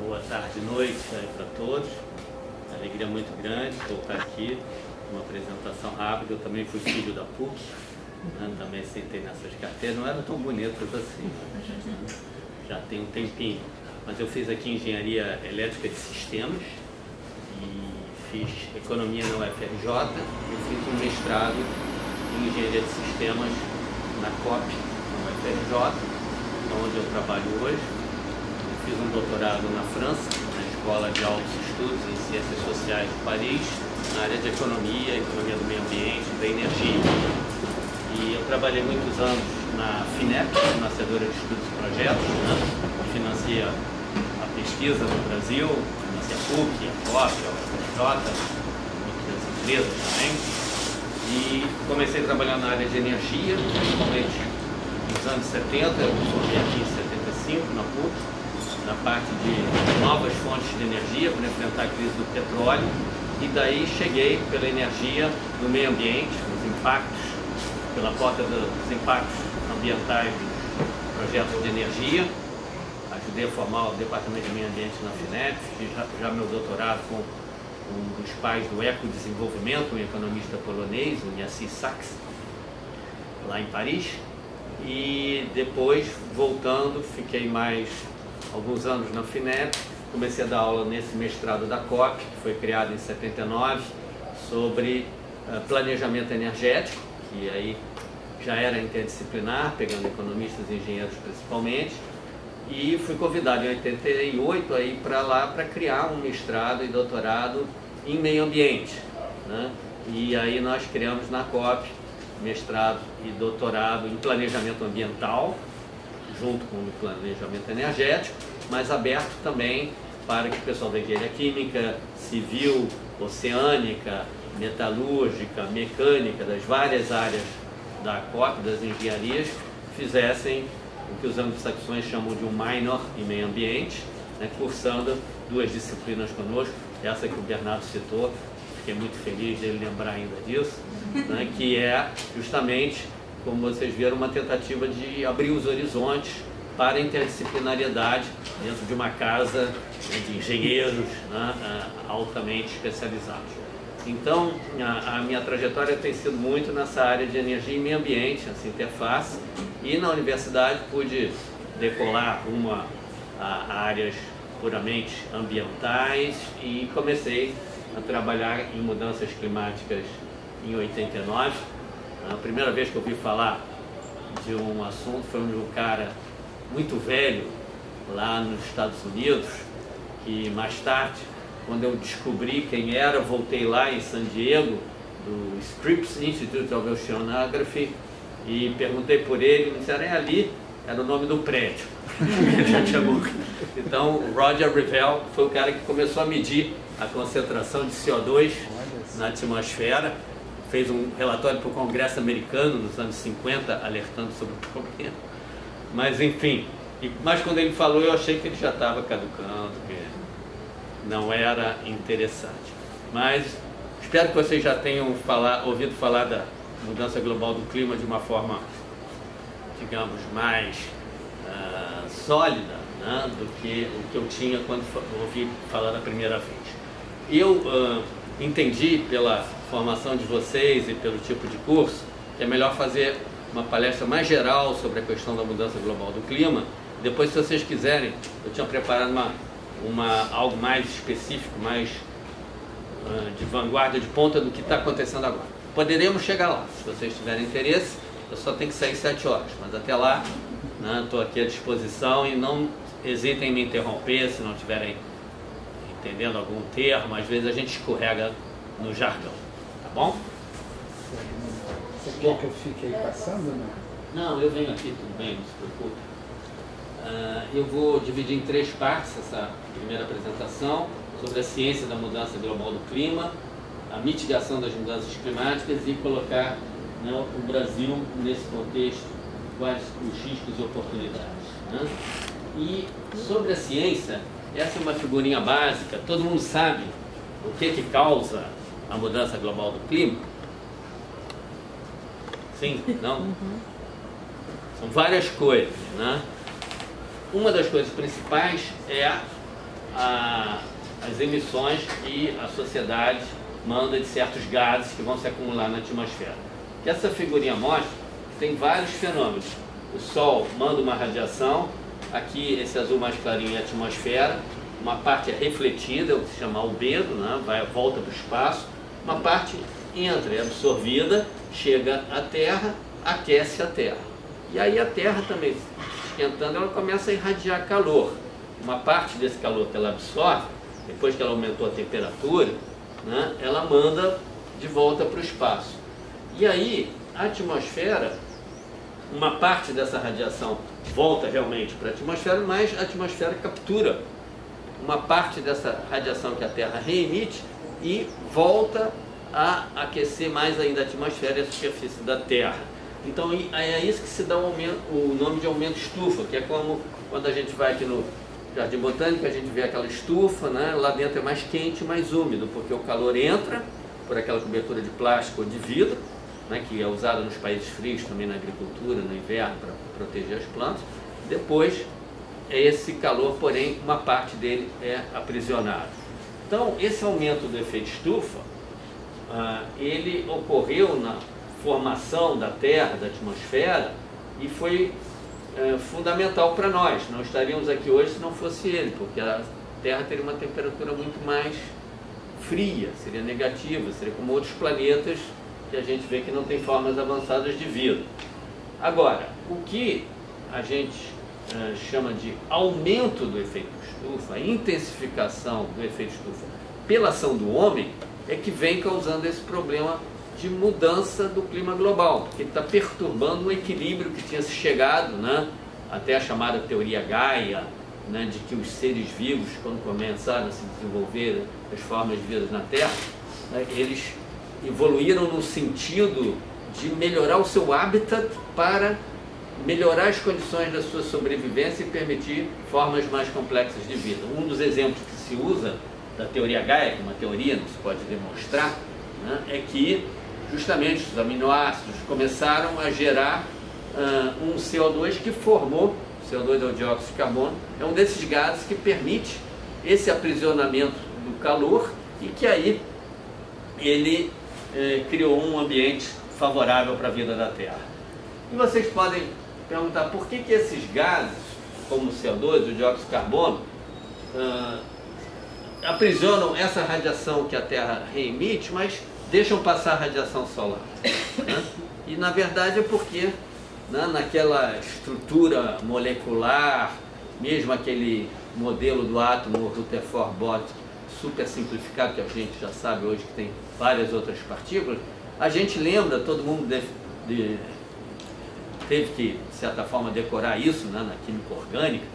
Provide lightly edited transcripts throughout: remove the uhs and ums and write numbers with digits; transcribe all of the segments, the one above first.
Boa tarde, noite aí para todos. Alegria muito grande voltar aqui. Uma apresentação rápida. Eu também fui filho da PUC, né? Também sentei nessas carteiras. Não eram tão bonitas assim, mas já tem um tempinho. Mas eu fiz aqui Engenharia Elétrica de Sistemas e fiz Economia na UFRJ e fiz um mestrado em Engenharia de Sistemas na COP, na UFRJ, onde eu trabalho hoje. Eu fiz um doutorado na França, na Escola de Altos Estudos em Ciências Sociais de Paris, na área de Economia, Economia do Meio Ambiente e da Energia. E eu trabalhei muitos anos na FINEP, financiadora de estudos e projetos, né? Que financia a pesquisa no Brasil, financia a PUC, a COP, a UFRJ, outras empresas também. E comecei a trabalhar na área de energia, principalmente nos anos 70, eu formei aqui em 75 na PUC, na parte de novas fontes de energia para enfrentar a crise do petróleo, e daí cheguei pela energia no meio ambiente, os impactos, pela porta dos impactos ambientais dos projetos de energia. Ajudei a formar o Departamento de Meio Ambiente na FINEP, fiz já meu doutorado com um dos pais do ecodesenvolvimento, um economista polonês, o Jacek Sachs, lá em Paris. E depois, voltando, fiquei mais alguns anos na FINEP, comecei a dar aula nesse mestrado da COP, que foi criado em 79, sobre planejamento energético, que aí já era interdisciplinar, pegando economistas e engenheiros principalmente, e fui convidado em 88 aí para lá para criar um mestrado e doutorado em meio ambiente, né? E aí nós criamos na COP mestrado e doutorado em planejamento ambiental, junto com o planejamento energético, mas aberto também para que o pessoal da engenharia química, civil, oceânica, metalúrgica, mecânica, das várias áreas da COP, das engenharias, fizessem o que os anglo-saxões chamam de um minor em meio ambiente, né, cursando duas disciplinas conosco, essa que o Bernardo citou, fiquei muito feliz dele lembrar ainda disso, né, que é justamente, como vocês viram, uma tentativa de abrir os horizontes para a interdisciplinariedade dentro de uma casa, né, de engenheiros, né, altamente especializados. Então, a minha trajetória tem sido muito nessa área de energia e meio ambiente, essa interface, e na universidade pude decolar rumo a áreas puramente ambientais e comecei a trabalhar em mudanças climáticas em 89. A primeira vez que eu ouvi falar de um assunto foi um cara muito velho lá nos Estados Unidos, que mais tarde, quando eu descobri quem era, voltei lá em San Diego, do Scripps Institute of Oceanography, e perguntei por ele, me disseram, ali, era o nome do prédio. Então, o Roger Revelle foi o cara que começou a medir a concentração de CO2 na atmosfera, fez um relatório para o Congresso americano nos anos 50, alertando sobre o problema. Mas, enfim, mas quando ele falou, eu achei que ele já estava caducando, que não era interessante. Mas espero que vocês já tenham ouvido falar da mudança global do clima de uma forma, digamos, mais sólida, né, do que o que eu tinha quando ouvi falar da primeira vez. Eu entendi pela formação de vocês e pelo tipo de curso que é melhor fazer uma palestra mais geral sobre a questão da mudança global do clima. Depois, se vocês quiserem, eu tinha preparado algo mais específico, mais de vanguarda, de ponta do que está acontecendo agora. Poderemos chegar lá, se vocês tiverem interesse. Eu só tenho que sair 7 horas, mas até lá estou aqui à disposição e não hesitem em me interromper se não estiverem entendendo algum termo. Às vezes a gente escorrega no jargão, tá bom? Você quer que eu fique aí passando, né? Não, eu venho aqui, tudo bem, não se preocupe. Eu vou dividir em 3 partes essa primeira apresentação sobre a ciência da mudança global do clima, a mitigação das mudanças climáticas e colocar, né, o Brasil nesse contexto, quais os riscos e oportunidades, né? E sobre a ciência, essa é uma figurinha básica, todo mundo sabe o que causa a mudança global do clima? Sim? Não? São várias coisas, né? Uma das coisas principais é as emissões que a sociedade manda de certos gases que vão se acumular na atmosfera. Que essa figurinha mostra que tem vários fenômenos. O Sol manda uma radiação, aqui esse azul mais clarinho é a atmosfera, uma parte é refletida, é o que se chama albedo, né? Volta para o espaço, uma parte entra, é absorvida, chega à Terra, aquece a Terra. E aí a Terra também, esquentando, ela começa a irradiar calor. Uma parte desse calor que ela absorve, depois que ela aumentou a temperatura, né, ela manda de volta para o espaço. E aí a atmosfera, uma parte dessa radiação volta realmente para a atmosfera, mas a atmosfera captura uma parte dessa radiação que a Terra reemite e volta a aquecer mais ainda a atmosfera e a superfície da Terra. Então é isso que se dá o nome de aumento estufa, que é como quando a gente vai aqui no Jardim Botânico, a gente vê aquela estufa, né? Lá dentro é mais quente e mais úmido, porque o calor entra por aquela cobertura de plástico ou de vidro, né? Que é usada nos países frios também na agricultura, no inverno, para proteger as plantas. Depois, esse calor, porém, uma parte dele é aprisionado. Então, esse aumento do efeito estufa, ele ocorreu na formação da Terra, da atmosfera, e foi fundamental para nós. Não estaríamos aqui hoje se não fosse ele, porque a Terra teria uma temperatura muito mais fria, seria negativa, seria como outros planetas que a gente vê que não tem formas avançadas de vida. Agora, o que a gente chama de aumento do efeito estufa, a intensificação do efeito estufa pela ação do homem, é que vem causando esse problema de mudança do clima global, porque está perturbando um equilíbrio que tinha se chegado, né, até a chamada teoria Gaia, né, de que os seres vivos, quando começaram a se desenvolver as formas de vida na Terra, né, eles evoluíram no sentido de melhorar o seu habitat para melhorar as condições da sua sobrevivência e permitir formas mais complexas de vida. Um dos exemplos que se usa da teoria Gaia, que é uma teoria, não se pode demonstrar, né, é que justamente os aminoácidos começaram a gerar um CO2 que formou, CO2 é o dióxido de carbono, é um desses gases que permite esse aprisionamento do calor e que aí ele criou um ambiente favorável para a vida da Terra. E vocês podem perguntar por que esses gases, como o CO2, o dióxido de carbono, aprisionam essa radiação que a Terra reemite, mas deixam passar a radiação solar, né? E na verdade é porque, né, naquela estrutura molecular, mesmo aquele modelo do átomo Rutherford Bott super simplificado, que a gente já sabe hoje que tem várias outras partículas, a gente lembra, todo mundo teve que, de certa forma, decorar isso, né, na química orgânica,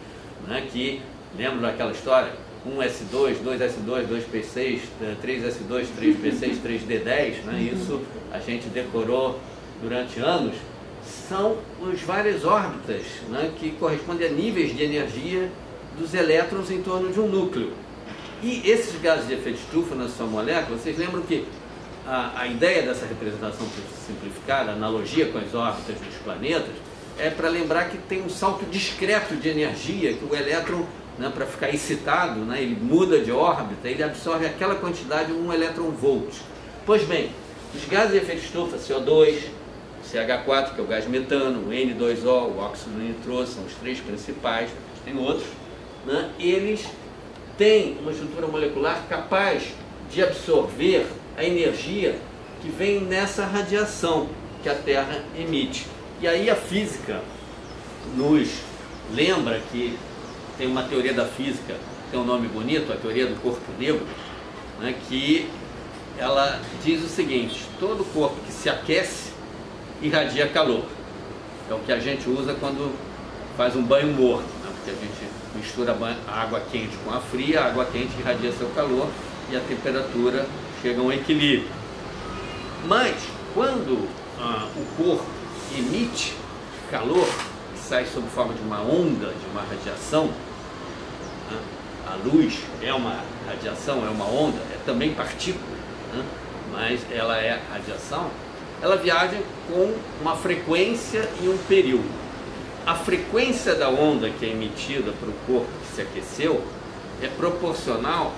né, que lembra aquela história, 1s2, 2s2, 2p6, 3s2, 3p6, 3d10, né? Isso a gente decorou durante anos. São as várias órbitas, né, que correspondem a níveis de energia dos elétrons em torno de um núcleo. E esses gases de efeito estufa na sua molécula, vocês lembram que a ideia dessa representação simplificada, a analogia com as órbitas dos planetas, é para lembrar que tem um salto discreto de energia, que o elétron, né, para ficar excitado, né, ele muda de órbita, ele absorve aquela quantidade, 1 elétron-volt. Pois bem, os gases de efeito estufa, CO2, CH4, que é o gás metano, o N2O, o óxido nitroso, são os três principais, tem outros, né, eles têm uma estrutura molecular capaz de absorver a energia que vem nessa radiação que a Terra emite. E aí a física nos lembra que tem uma teoria da física, tem um nome bonito, a teoria do corpo negro, né, que ela diz o seguinte: todo corpo que se aquece irradia calor. É o que a gente usa quando faz um banho morno, né, porque a gente mistura a água quente com a fria, a água quente irradia seu calor e a temperatura chega a um equilíbrio. Mas quando o corpo emite calor, que sai sob forma de uma onda, de uma radiação, né? A luz é uma radiação, é uma onda, é também partícula, né? Mas ela é radiação, ela viaja com uma frequência e um período. A frequência da onda que é emitida para o corpo que se aqueceu é proporcional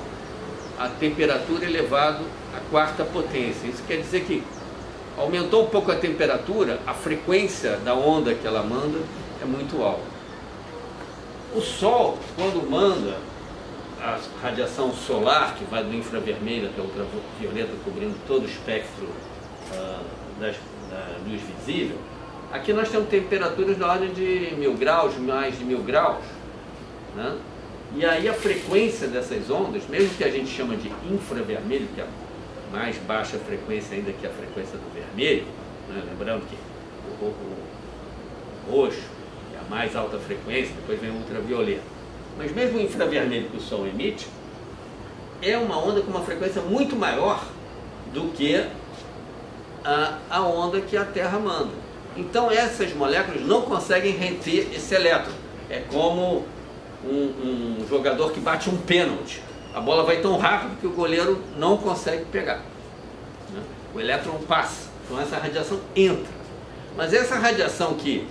à temperatura elevado à quarta potência. Isso quer dizer que aumentou um pouco a temperatura, a frequência da onda que ela manda é muito alta. O Sol, quando manda a radiação solar, que vai do infravermelho até o ultravioleta, cobrindo todo o espectro da luz visível, aqui nós temos temperaturas da ordem de 1000 graus, mais de 1000 graus, né? E aí a frequência dessas ondas, mesmo que a gente chama de infravermelho, que é a mais baixa frequência ainda que a frequência do vermelho, né? Lembrando que o roxo é a mais alta frequência, depois vem o ultravioleta. Mas mesmo o infravermelho que o Sol emite é uma onda com uma frequência muito maior do que a onda que a Terra manda. Então essas moléculas não conseguem reter esse elétron. É como um jogador que bate um pênalti. A bola vai tão rápido que o goleiro não consegue pegar, né? O elétron passa, então essa radiação entra. Mas essa radiação que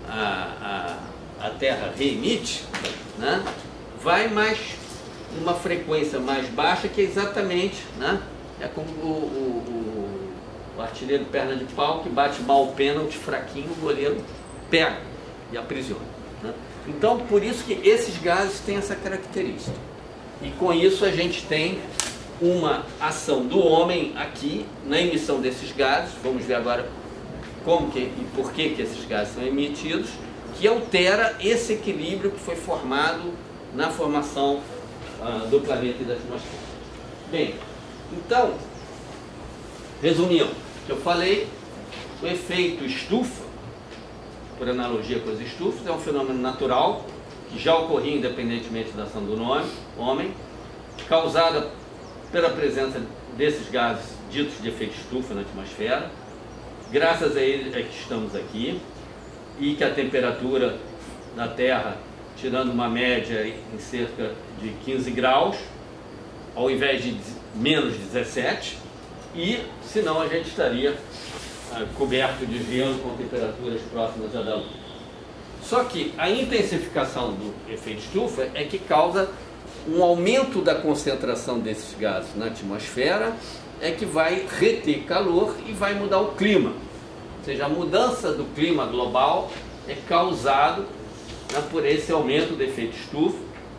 a Terra reemite, né, vai mais uma frequência mais baixa, que é exatamente, né, é como o artilheiro perna de pau que bate mal o pênalti fraquinho, o goleiro pega e aprisiona, né? Então, por isso que esses gases têm essa característica. E com isso a gente tem uma ação do homem aqui na emissão desses gases. Vamos ver agora como que e por que esses gases são emitidos, que altera esse equilíbrio que foi formado na formação do planeta e da atmosfera. Bem, então, resumindo, eu falei, o efeito estufa, por analogia com as estufas, é um fenômeno natural que já ocorria independentemente da ação do homem, causada pela presença desses gases ditos de efeito estufa na atmosfera. Graças a ele é que estamos aqui, e que a temperatura da Terra, tirando uma média em cerca de 15 graus, ao invés de menos 17, e senão a gente estaria coberto de gelo com temperaturas próximas à da Lua. Só que a intensificação do efeito estufa é que causa um aumento da concentração desses gases na atmosfera, é que vai reter calor e vai mudar o clima. Ou seja, a mudança do clima global é causado, né, por esse aumento do efeito estufa,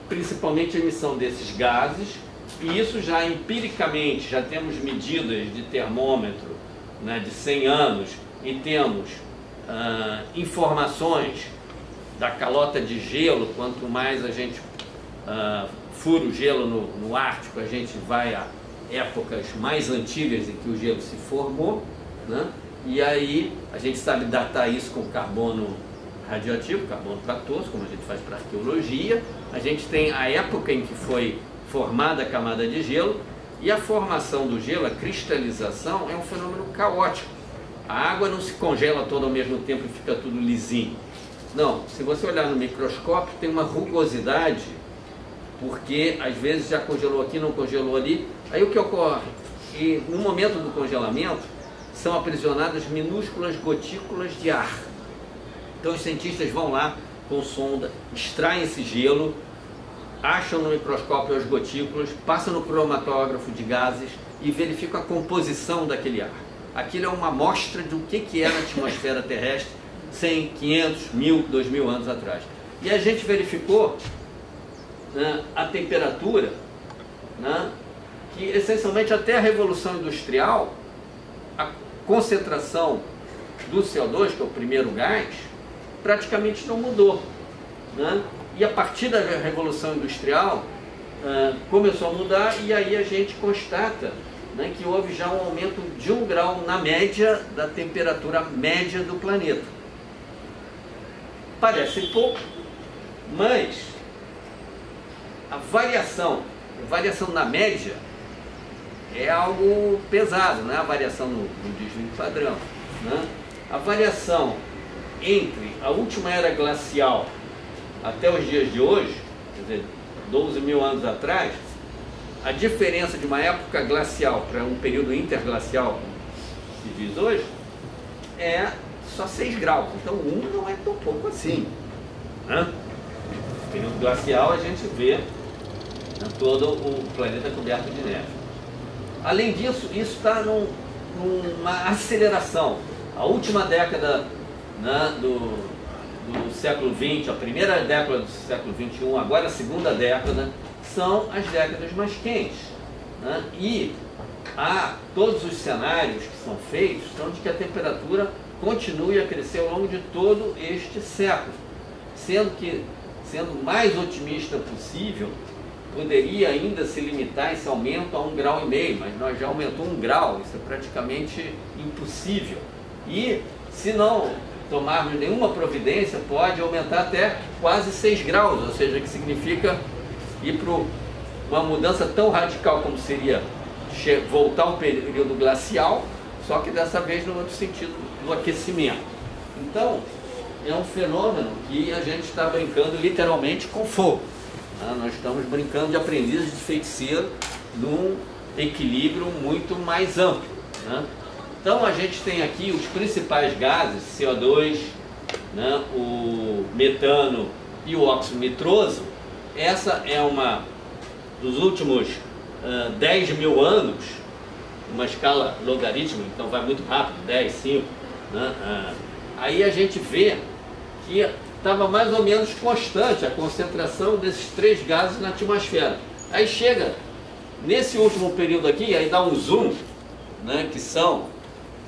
principalmente a emissão desses gases, e isso já empiricamente, já temos medidas de termômetro, né, de 100 anos, e temos informações da calota de gelo. Quanto mais a gente fura o gelo no Ártico, a gente vai a épocas mais antigas em que o gelo se formou, né? E aí a gente sabe datar isso com carbono radioativo, carbono 14, como a gente faz para arqueologia. A gente tem a época em que foi formada a camada de gelo, e a formação do gelo, a cristalização, é um fenômeno caótico. A água não se congela toda ao mesmo tempo e fica tudo lisinho. Não, se você olhar no microscópio, tem uma rugosidade, porque às vezes já congelou aqui, não congelou ali. Aí o que ocorre? E no momento do congelamento, são aprisionadas minúsculas gotículas de ar. Então os cientistas vão lá com sonda, extraem esse gelo, acham no microscópio as gotículas, passam no cromatógrafo de gases e verificam a composição daquele ar. Aquilo é uma amostra do que é na atmosfera terrestre 100, 500, 1000, 2000 anos atrás. E a gente verificou, né, a temperatura, né, que essencialmente até a Revolução Industrial, a concentração do CO2, que é o primeiro gás, praticamente não mudou, né? E a partir da Revolução Industrial começou a mudar, e aí a gente constata, né, que houve já um aumento de 1 grau na média da temperatura média do planeta. Parece pouco, mas a variação na média é algo pesado, né? A variação no desvio padrão, né? A variação entre a última era glacial até os dias de hoje, quer dizer, 12 mil anos atrás, a diferença de uma época glacial para um período interglacial, que se diz hoje, é só 6 graus. Então 1 não é tão pouco assim, né? No período glacial a gente vê né? Todo o planeta coberto de neve. Além disso, isso está numa aceleração. A última década, né, do século XX, a primeira década do século XXI, agora a segunda década, são as décadas mais quentes, né? E todos os cenários que são feitos são de que a temperatura continue a crescer ao longo de todo este século, sendo o mais otimista possível, poderia ainda se limitar esse aumento a 1,5 grau, mas nós já aumentou 1 grau, isso é praticamente impossível. E se não tomarmos nenhuma providência, pode aumentar até quase 6 graus, ou seja, que significa ir para uma mudança tão radical como seria voltar ao período glacial, só que dessa vez no outro sentido do aquecimento. Então, é um fenômeno que a gente está brincando literalmente com fogo. Nós estamos brincando de aprendizes de feiticeiro num equilíbrio muito mais amplo, né? Então a gente tem aqui os principais gases, CO2, né, o metano e o óxido nitroso. Essa é uma dos últimos 10 mil anos, uma escala logarítmica, então vai muito rápido, 10, 5, né? Aí a gente vê que estava mais ou menos constante a concentração desses 3 gases na atmosfera. Aí chega nesse último período aqui, aí dá um zoom, né, que são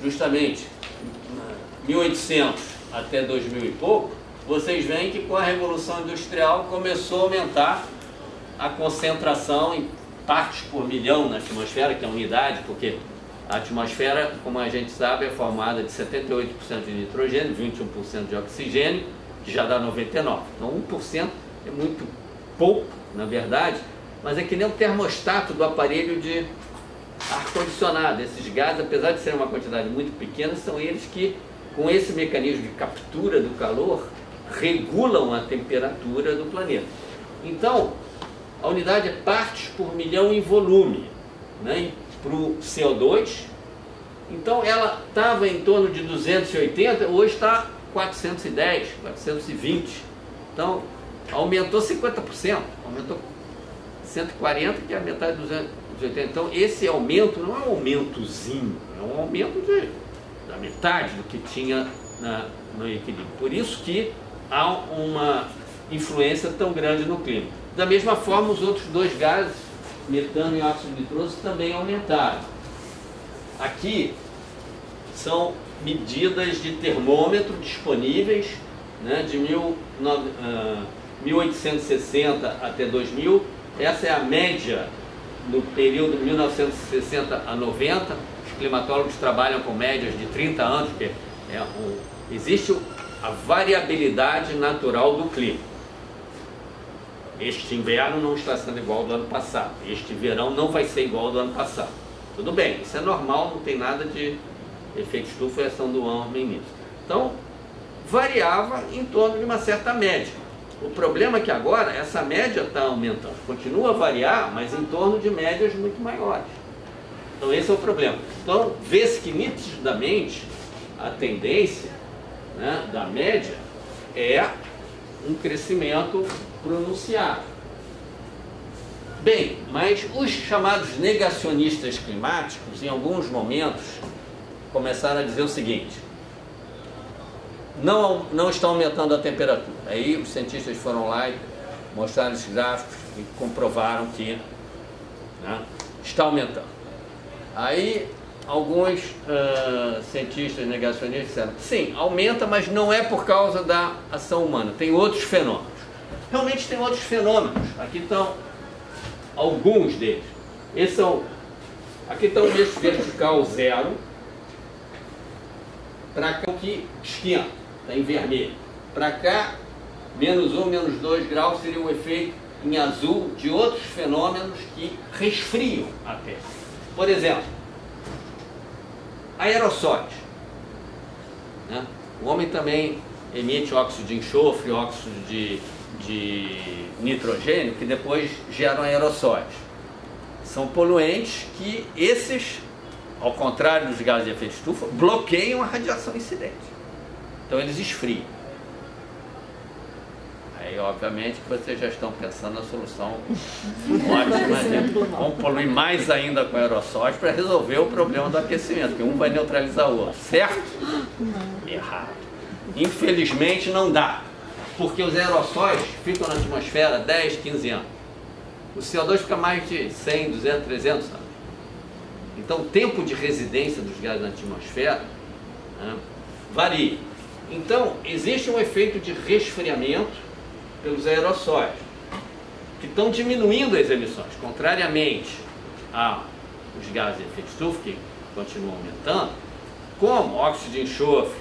justamente 1800 até 2000 e pouco. Vocês veem que com a Revolução Industrial começou a aumentar a concentração em partes por milhão na atmosfera, que é a unidade, porque a atmosfera, como a gente sabe, é formada de 78% de nitrogênio, 21% de oxigênio, que já dá 99%. Então 1% é muito pouco, na verdade, mas é que nem o termostato do aparelho de ar-condicionado. Esses gases, apesar de serem uma quantidade muito pequena, são eles que, com esse mecanismo de captura do calor, regulam a temperatura do planeta. Então, a unidade é partes por milhão em volume, né? Para o CO2, então ela estava em torno de 280, hoje está 410, 420. Então, aumentou 50%, aumentou 140, que é a metade de 280. Então, esse aumento não é um aumentozinho, é um aumento da metade do que tinha no equilíbrio. Por isso que há uma influência tão grande no clima. Da mesma forma, os outros 2 gases, metano e óxido nitroso, também aumentaram. Aqui são medidas de termômetro disponíveis, né, de 1860 até 2000. Essa é a média no período de 1960 a 90. Os climatólogos trabalham com médias de 30 anos, porque existe a variabilidade natural do clima. Este inverno não está sendo igual ao do ano passado. Este verão não vai ser igual ao do ano passado. Tudo bem, isso é normal, não tem nada de efeito estufa e ação do homem nisso. Então, variava em torno de uma certa média. O problema é que agora essa média está aumentando. Continua a variar, mas em torno de médias muito maiores. Então esse é o problema. Então, vê-se que nitidamente a tendência, né, da média é um crescimento pronunciado. Bem, mas os chamados negacionistas climáticos, em alguns momentos, começaram a dizer o seguinte: não está aumentando a temperatura. Aí os cientistas foram lá e mostraram esses gráficos e comprovaram que, né, está aumentando. Aí alguns cientistas negacionistas disseram: sim, aumenta, mas não é por causa da ação humana, tem outros fenômenos. Realmente tem outros fenômenos. Aqui estão alguns deles. Aqui está o eixo vertical 0, para cá que esquenta, está em vermelho. Para cá, menos 1, menos 2 graus seria o efeito em azul de outros fenômenos que resfriam a Terra. Por exemplo, aerossóis, né? O homem também emite óxido de enxofre, óxido de nitrogênio, que depois geram aerossóis. São poluentes que esses, ao contrário dos gases de efeito estufa, bloqueiam a radiação incidente. Então eles esfriam. Aí, obviamente, que vocês já estão pensando na solução ótima, né? Vamos poluir mais ainda com aerossóis para resolver o problema do aquecimento, que um vai neutralizar o outro, certo? Errado. Infelizmente não dá, porque os aerossóis ficam na atmosfera 10, 15 anos. O CO2 fica mais de 100, 200, 300 anos. Então o tempo de residência dos gases na atmosfera, né, varia. Então existe um efeito de resfriamento pelos aerossóis, que estão diminuindo as emissões, contrariamente aos gases de efeito estufa, que continuam aumentando, como óxido de enxofre,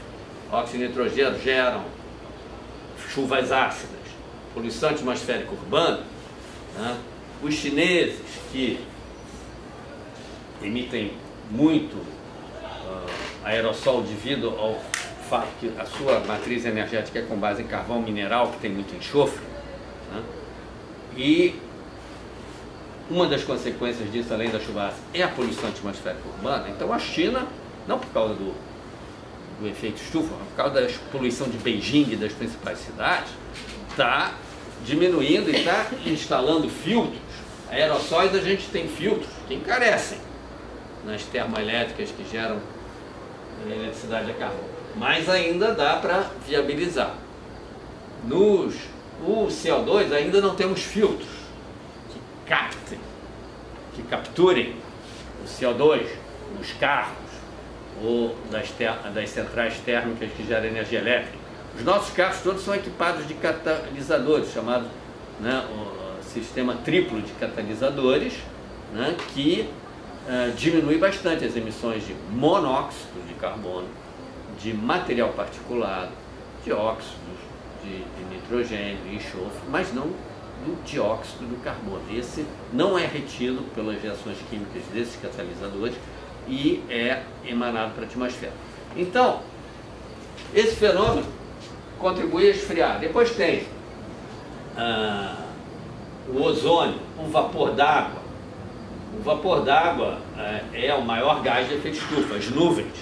óxido de nitrogênio geram chuvas ácidas, poluição atmosférica urbana, né? Os chineses, que emitem muito aerossol devido ao fato que a sua matriz energética é com base em carvão mineral, que tem muito enxofre, né? E uma das consequências disso, além da chuva ácida, é a poluição atmosférica urbana. Então a China, não por causa do efeito estufa, por causa da poluição de Beijing e das principais cidades, está diminuindo e está instalando filtros. Aerossóis, a gente tem filtros que encarecem nas termoelétricas que geram eletricidade a carvão, mas ainda dá para viabilizar. O CO2 ainda não temos filtros que capturem o CO2 nos carros ou das centrais térmicas que geram energia elétrica. Os nossos carros todos são equipados de catalisadores, chamado, né, o sistema triplo de catalisadores, né, que diminui bastante as emissões de monóxido de carbono, de material particulado, de óxidos de nitrogênio e enxofre, mas não do dióxido do carbono. Esse não é retido pelas reações químicas desses catalisadores e é emanado para a atmosfera. Então, esse fenômeno contribui a esfriar. Depois tem o ozônio, o vapor d'água. O vapor d'água é o maior gás de efeito estufa, as nuvens.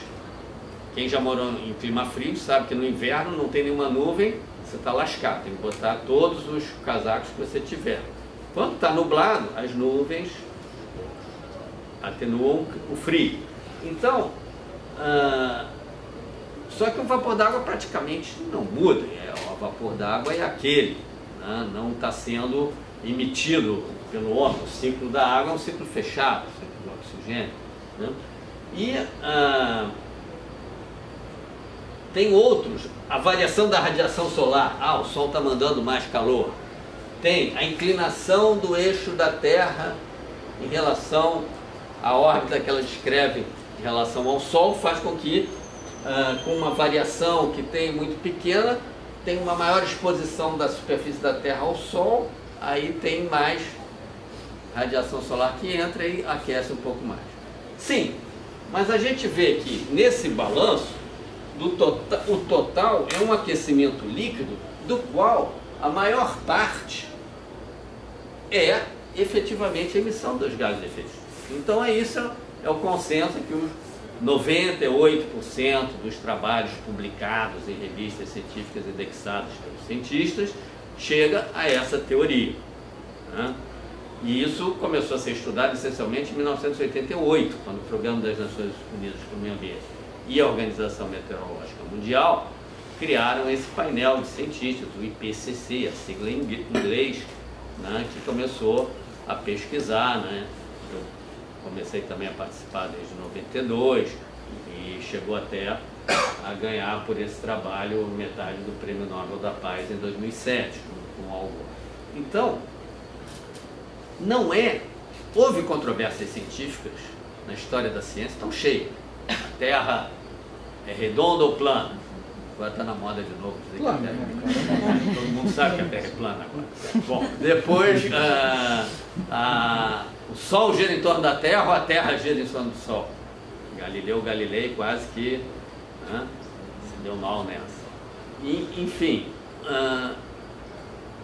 Quem já morou em clima frio sabe que no inverno não tem nenhuma nuvem, você está lascado, tem que botar todos os casacos que você tiver. Quando está nublado, as nuvens atenuam o frio. Então, só que o vapor d'água praticamente não muda. O vapor d'água é aquele, né? Não está sendo emitido pelo homem. O ciclo da água é um ciclo fechado, o ciclo do oxigênio, né? E tem outros, a variação da radiação solar. O Sol está mandando mais calor. Tem a inclinação do eixo da Terra em relação à órbita que ela descreve em relação ao Sol, faz com que, com uma variação que tem muito pequena, tem uma maior exposição da superfície da Terra ao Sol, aí tem mais radiação solar que entra e aquece um pouco mais. Sim, mas a gente vê que nesse balanço, o total é um aquecimento líquido, do qual a maior parte é efetivamente a emissão dos gases de efeito estufa. Então isso é o consenso que os 98% dos trabalhos publicados em revistas científicas indexadas pelos cientistas chega a essa teoria, né? E isso começou a ser estudado essencialmente em 1988, quando o Programa das Nações Unidas para o Meio Ambiente e a Organização Meteorológica Mundial criaram esse painel de cientistas, o IPCC, a sigla em inglês, né, que começou a pesquisar, né? Eu comecei também a participar desde 92 e chegou até a ganhar por esse trabalho metade do Prêmio Nobel da Paz em 2007, junto com o Al Gore. Então, houve controvérsias científicas na história da ciência, estão cheias. A Terra é redonda ou plana? Agora está na moda de novo dizer que a Terra é plana. Todo mundo sabe que a Terra é plana agora. Bom, depois o Sol gira em torno da Terra ou a Terra gira em torno do Sol? Galileu Galilei quase que se deu mal nessa. E, enfim,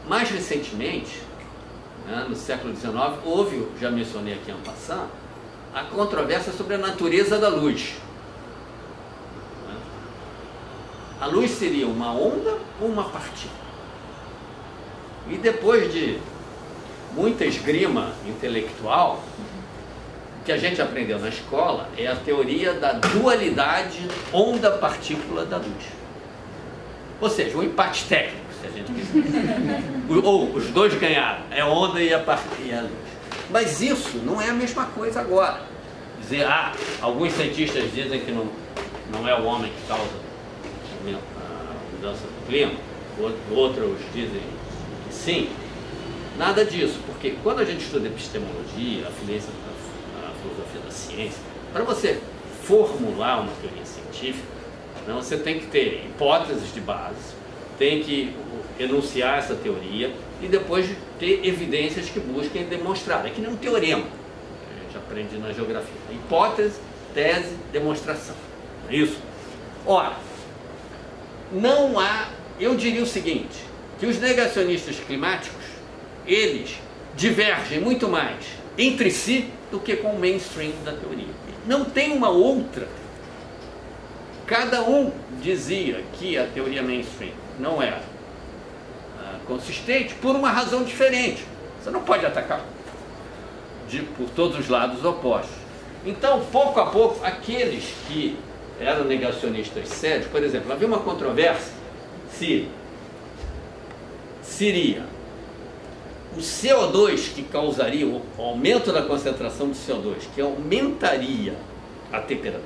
mais recentemente, no século XIX, houve, já mencionei aqui en passant, a controvérsia sobre a natureza da luz. A luz seria uma onda ou uma partícula? E depois de muita esgrima intelectual, o que a gente aprendeu na escola é a teoria da dualidade onda-partícula da luz. Ou seja, um empate técnico, se a gente quiser. Ou os dois ganharam, é a onda e a luz. Mas isso não é a mesma coisa agora. Dizer, alguns cientistas dizem que não é o homem que causa a mudança do clima, outros dizem que sim. Nada disso, porque quando a gente estuda epistemologia, a filosofia da ciência, para você formular uma teoria científica, você tem que ter hipóteses de base, tem que enunciar essa teoria e depois ter evidências que busquem demonstrar. É que nem um teorema, que a gente aprende na geografia. Hipótese, tese, demonstração. É isso? Ora, não há, eu diria o seguinte, que os negacionistas climáticos, eles divergem muito mais entre si do que com o mainstream da teoria. Não tem uma outra. Cada um dizia que a teoria mainstream não era consistente por uma razão diferente. Você não pode atacar por todos os lados opostos. Então, pouco a pouco, aqueles que eram negacionistas sérios, por exemplo, havia uma controvérsia se seria o CO2 que causaria o aumento da concentração de CO2, que aumentaria a temperatura,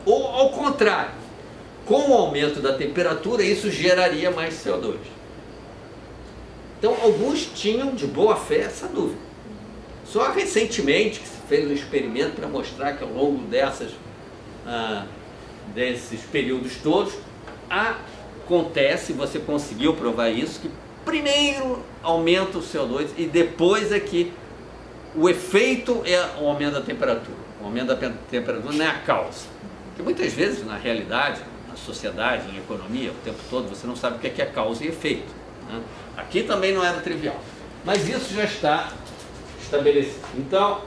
ou ao contrário, com o aumento da temperatura isso geraria mais CO2. Então alguns tinham de boa fé essa dúvida. Só recentemente que se fez um experimento para mostrar que ao longo desses períodos todos acontece, você conseguiu provar isso, que primeiro aumenta o CO2 e depois é que o efeito é o aumento da temperatura. O aumento da temperatura não é a causa. Porque muitas vezes, na realidade, na sociedade, em economia, o tempo todo, você não sabe o que é causa e efeito. Né? Aqui também não era trivial. Mas isso já está estabelecido. Então,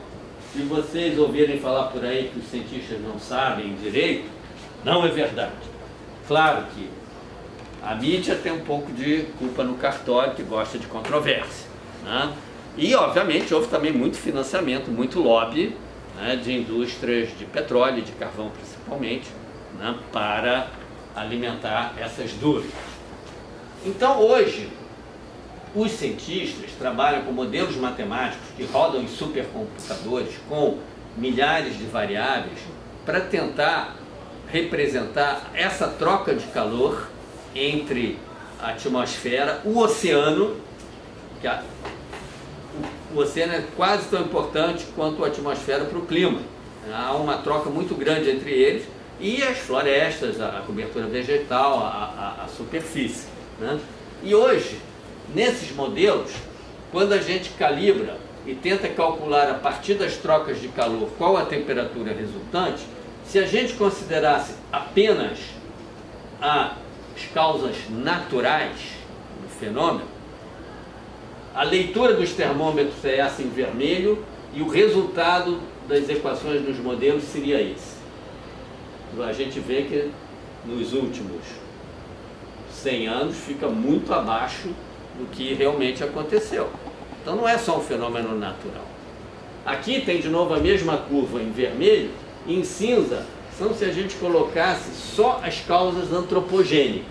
se vocês ouvirem falar por aí que os cientistas não sabem direito, não é verdade. Claro que a mídia tem um pouco de culpa no cartório, que gosta de controvérsia. Né? E, obviamente, houve também muito financiamento, muito lobby, né, de indústrias de petróleo e de carvão, principalmente, né, para alimentar essas dúvidas. Então, hoje, os cientistas trabalham com modelos matemáticos que rodam em supercomputadores com milhares de variáveis para tentar representar essa troca de calor entre a atmosfera, o oceano, que o oceano é quase tão importante quanto a atmosfera para o clima. Há uma troca muito grande entre eles e as florestas, a cobertura vegetal, a superfície. Né? E hoje, nesses modelos, quando a gente calibra e tenta calcular a partir das trocas de calor qual a temperatura resultante, se a gente considerasse apenas as causas naturais do fenômeno, a leitura dos termômetros é essa em vermelho e o resultado das equações dos modelos seria esse. A gente vê que nos últimos 100 anos fica muito abaixo do que realmente aconteceu. Então não é só um fenômeno natural. Aqui tem de novo a mesma curva em vermelho e em cinza são se a gente colocasse só as causas antropogênicas.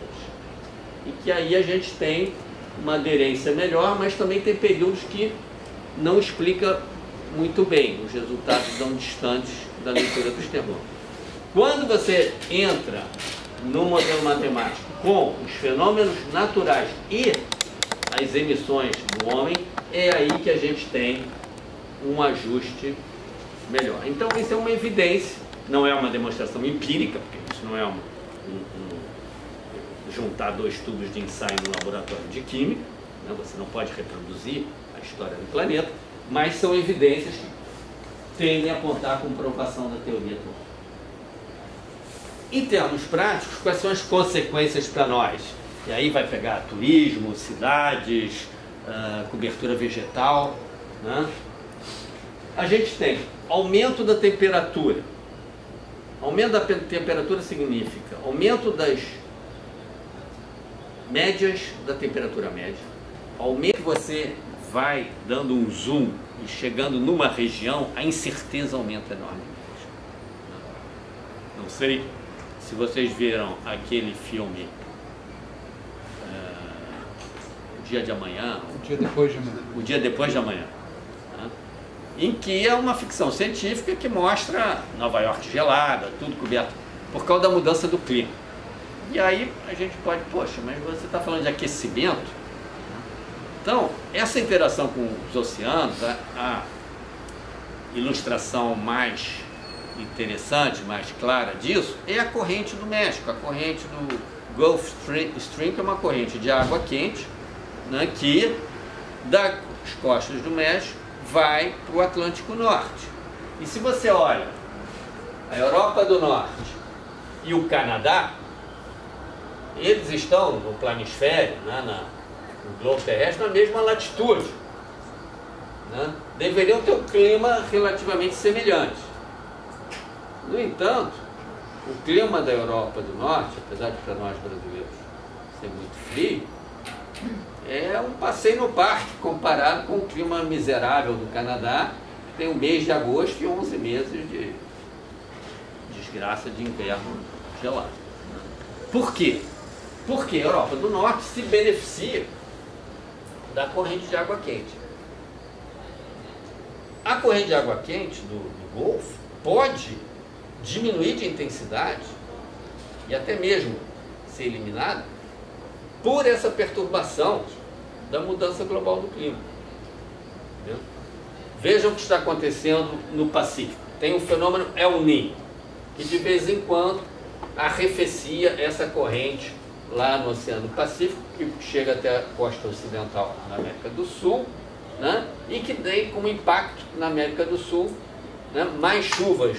E que aí a gente tem uma aderência melhor, mas também tem períodos que não explica muito bem, os resultados estão distantes da leitura dos termômetros. Quando você entra no modelo matemático com os fenômenos naturais e as emissões do homem, é aí que a gente tem um ajuste melhor. Então isso é uma evidência, não é uma demonstração empírica, porque isso não é juntar dois tubos de ensaio no laboratório de química, né? Você não pode reproduzir a história do planeta, mas são evidências que tendem a apontar a comprovação da teoria toda. Em termos práticos, quais são as consequências para nós? E aí vai pegar turismo, cidades, cobertura vegetal. Né? A gente tem aumento da temperatura. Aumento da temperatura significa aumento das médias da temperatura média, ao menos que você vai dando um zoom e chegando numa região, a incerteza aumenta enormemente. Não sei se vocês viram aquele filme O Dia de Amanhã. O Dia Depois de Amanhã. O Dia Depois de Amanhã. Né? Em que é uma ficção científica que mostra Nova York gelada, tudo coberto por causa da mudança do clima. E aí a gente pode, poxa, mas você está falando de aquecimento? Então, essa interação com os oceanos, a ilustração mais interessante, mais clara disso, é a corrente do México, a corrente do Gulf Stream, que é uma corrente de água quente, né, que das costas do México vai para o Atlântico Norte. E se você olha a Europa do Norte e o Canadá, eles estão no planisfério, né, no globo terrestre, na mesma latitude. Né? Deveriam ter um clima relativamente semelhante. No entanto, o clima da Europa do Norte, apesar de para nós brasileiros ser muito frio, é um passeio no parque comparado com o clima miserável do Canadá, que tem o mês de agosto e 11 meses de desgraça de inverno gelado. Por quê? Porque a Europa do Norte se beneficia da corrente de água quente. A corrente de água quente do Golfo pode diminuir de intensidade e até mesmo ser eliminada por essa perturbação da mudança global do clima. Entendeu? Vejam o que está acontecendo no Pacífico. Tem um fenômeno El Niño, que de vez em quando arrefecia essa corrente lá no Oceano Pacífico, que chega até a costa ocidental na América do Sul, né? E que tem como impacto na América do Sul, né, mais chuvas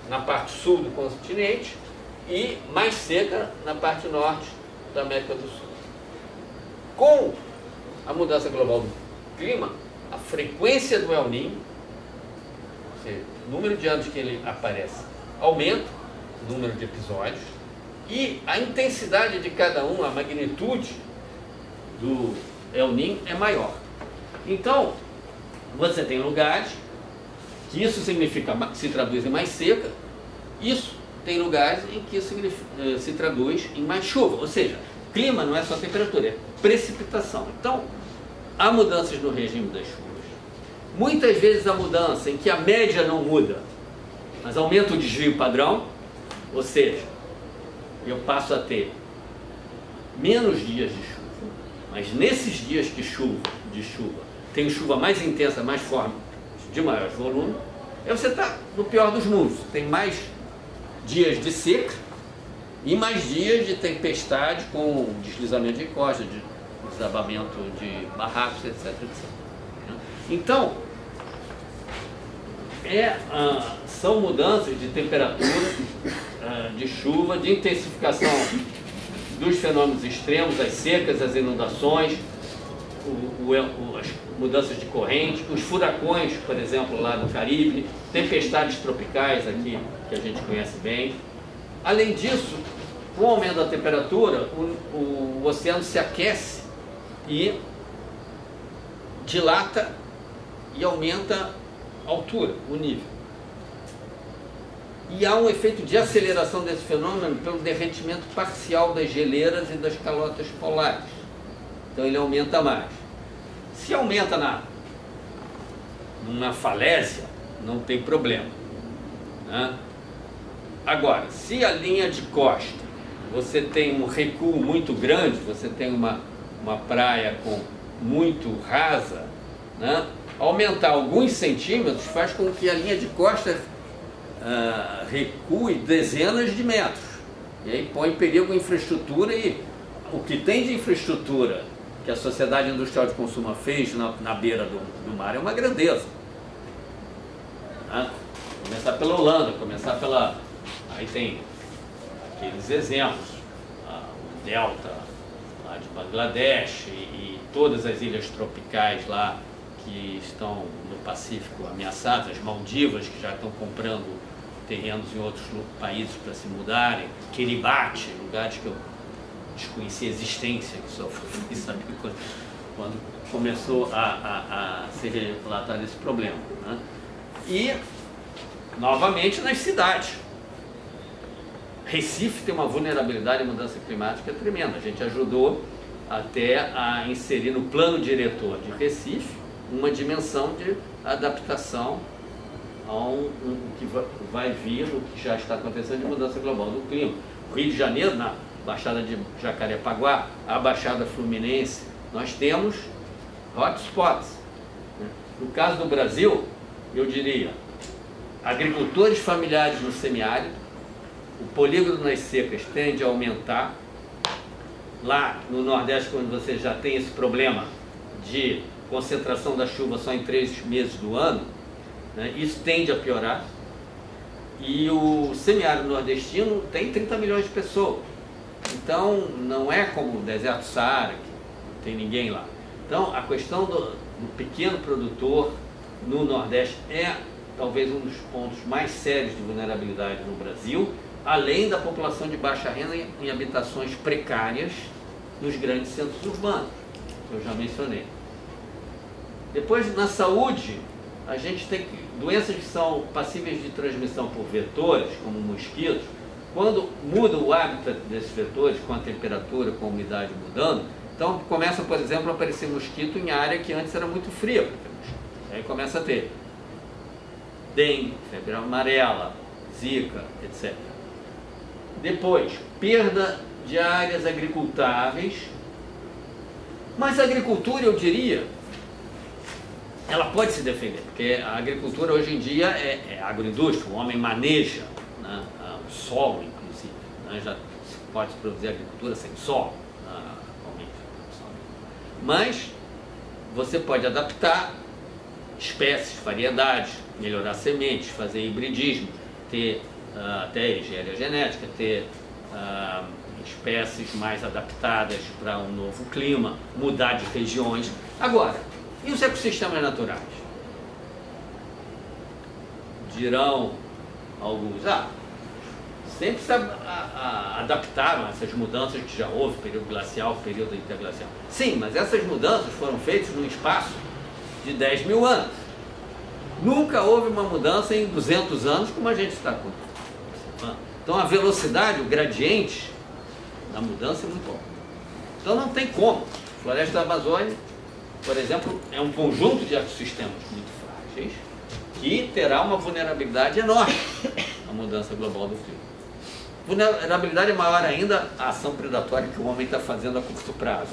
na parte sul do continente e mais seca na parte norte da América do Sul. Com a mudança global do clima, a frequência do El Niño, ou seja, o número de anos que ele aparece, aumenta o número de episódios, e a intensidade de cada um, a magnitude do El Niño é maior. Então, você tem lugares que isso significa, se traduz em mais seca, isso tem lugares em que isso se traduz em mais chuva. Ou seja, clima não é só temperatura, é precipitação. Então, há mudanças no regime das chuvas. Muitas vezes a mudança em que a média não muda, mas aumenta o desvio padrão, ou seja, eu passo a ter menos dias de chuva, mas nesses dias de chuva, tem chuva mais intensa, mais forte, de maior volume, aí você está no pior dos mundos. Tem mais dias de seca e mais dias de tempestade com deslizamento de costa, de desabamento de barracos, etc, etc. Então, são mudanças de temperatura, de chuva, de intensificação dos fenômenos extremos, as secas, as inundações, as mudanças de corrente, os furacões, por exemplo, lá no Caribe, tempestades tropicais aqui, que a gente conhece bem. Além disso, com o aumento da temperatura, o oceano se aquece e dilata e aumenta a altura, o nível. E há um efeito de aceleração desse fenômeno pelo derretimento parcial das geleiras e das calotas polares. Então ele aumenta mais. Se aumenta numa falésia, não tem problema, né? Agora, se a linha de costa, você tem um recuo muito grande, você tem uma praia muito rasa, né? Aumentar alguns centímetros faz com que a linha de costa recue dezenas de metros. E aí põe em perigo a infraestrutura, e o que tem de infraestrutura que a Sociedade Industrial de Consumo fez na beira do mar é uma grandeza. Né? Começar pela Holanda, aí tem aqueles exemplos, o Delta lá de Bangladesh e todas as ilhas tropicais lá que estão no Pacífico ameaçadas, as Maldivas, que já estão comprando terrenos em outros países para se mudarem, Kiribati, lugares que eu desconheci a existência, que só fui saber quando... quando começou a ser relatado esse problema, né? E, novamente, nas cidades. Recife tem uma vulnerabilidade à mudança climática tremenda. A gente ajudou até a inserir no plano diretor de Recife uma dimensão de adaptação ao que vai vir, o que já está acontecendo de mudança global do clima. O Rio de Janeiro, na Baixada de Jacarepaguá, a Baixada Fluminense, nós temos hotspots. No caso do Brasil, eu diria, agricultores familiares no semiárido, o polígono nas secas tende a aumentar. Lá no Nordeste, quando você já tem esse problema de concentração da chuva só em 3 meses do ano, né, isso tende a piorar. E o semiárido nordestino tem 30 milhões de pessoas. Então, não é como o deserto do Saara, que não tem ninguém lá. Então, a questão do pequeno produtor no Nordeste é talvez um dos pontos mais sérios de vulnerabilidade no Brasil, além da população de baixa renda em habitações precárias nos grandes centros urbanos, que eu já mencionei. Depois, na saúde, a gente tem doenças que são passíveis de transmissão por vetores, como mosquitos. Quando muda o hábitat desses vetores, com a temperatura, com a umidade mudando, então começa, por exemplo, a aparecer mosquito em área que antes era muito fria. Aí começa a ter dengue, febre amarela, zika, etc. Depois, perda de áreas agricultáveis. Mas a agricultura, eu diria, ela pode se defender, porque a agricultura hoje em dia é agroindústria, o homem maneja, né, o solo, inclusive, né, já pode se produzir agricultura sem solo, atualmente. Mas você pode adaptar espécies, variedades, melhorar sementes, fazer hibridismo, ter até engenharia genética, ter espécies mais adaptadas para um novo clima, mudar de regiões. Agora, e os ecossistemas naturais? Dirão alguns, sempre se adaptaram a essas mudanças que já houve, período glacial, período interglacial. Sim, mas essas mudanças foram feitas num espaço de 10 mil anos. Nunca houve uma mudança em 200 anos como a gente está com. Então a velocidade, o gradiente da mudança é muito alto. Então não tem como. A floresta da Amazônia, por exemplo, é um conjunto de ecossistemas muito frágeis que terá uma vulnerabilidade enorme à mudança global do clima. Vulnerabilidade é maior ainda a ação predatória que o homem está fazendo a curto prazo.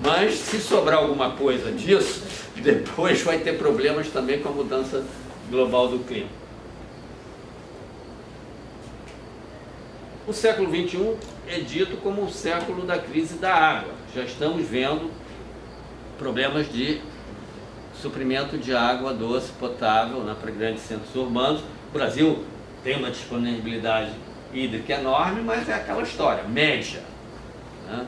Mas se sobrar alguma coisa disso, depois vai ter problemas também com a mudança global do clima. O século XXI é dito como o século da crise da água. Já estamos vendo problemas de suprimento de água doce potável para grandes centros urbanos. O Brasil tem uma disponibilidade hídrica enorme, mas é aquela história, média, né?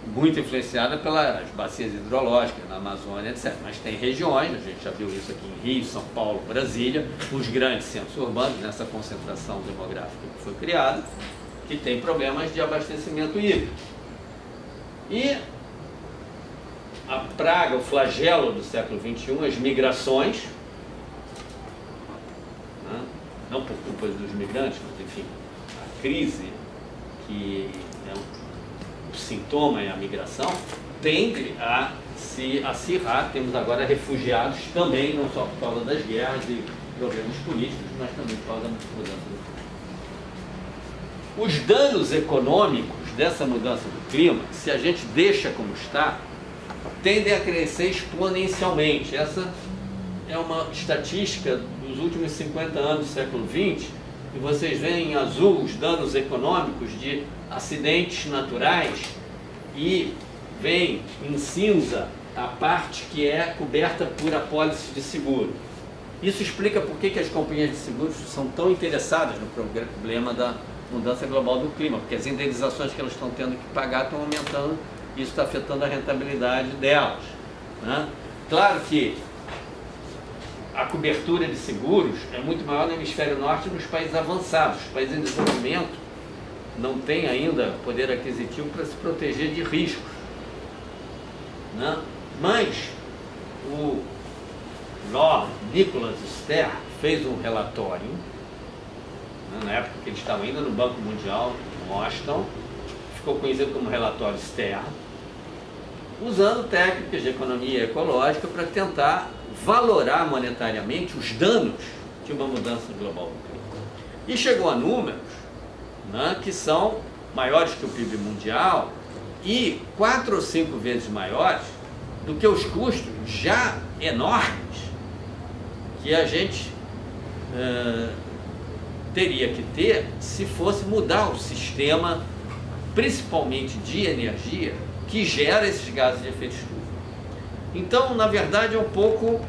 Muito influenciada pelas bacias hidrológicas na Amazônia, etc. Mas tem regiões, a gente já viu isso aqui em Rio, São Paulo, Brasília, os grandes centros urbanos, nessa concentração demográfica que foi criada, que tem problemas de abastecimento hídrico. E a praga, o flagelo do século XXI, as migrações, né? Não por culpa dos migrantes, mas enfim, a crise que é o sintoma é a migração, tende a se acirrar. Temos agora refugiados também, não só por causa das guerras e problemas políticos, mas também por causa da mudança do clima. Os danos econômicos dessa mudança do clima, se a gente deixa como está, tendem a crescer exponencialmente. Essa é uma estatística dos últimos 50 anos do século XX, e vocês veem em azul os danos econômicos de acidentes naturais e vem em cinza a parte que é coberta por apólices de seguro. Isso explica por que as companhias de seguros são tão interessadas no problema da mudança global do clima, porque as indenizações que elas estão tendo que pagar estão aumentando e isso está afetando a rentabilidade delas, né? Claro que a cobertura de seguros é muito maior no hemisfério norte e nos países avançados. Os países em desenvolvimento não têm ainda poder aquisitivo para se proteger de riscos. né? Mas o Lord Nicholas Stern fez um relatório, né, na época que eles estavam ainda no Banco Mundial, em Washington, ficou conhecido como relatório Stern, usando técnicas de economia ecológica para tentar valorar monetariamente os danos de uma mudança global do clima. E chegou a números, né, que são maiores que o PIB mundial e 4 ou 5 vezes maiores do que os custos já enormes que a gente teria que ter se fosse mudar o sistema, principalmente de energia, que gera esses gases de efeito estufa. Então, na verdade, é um pouco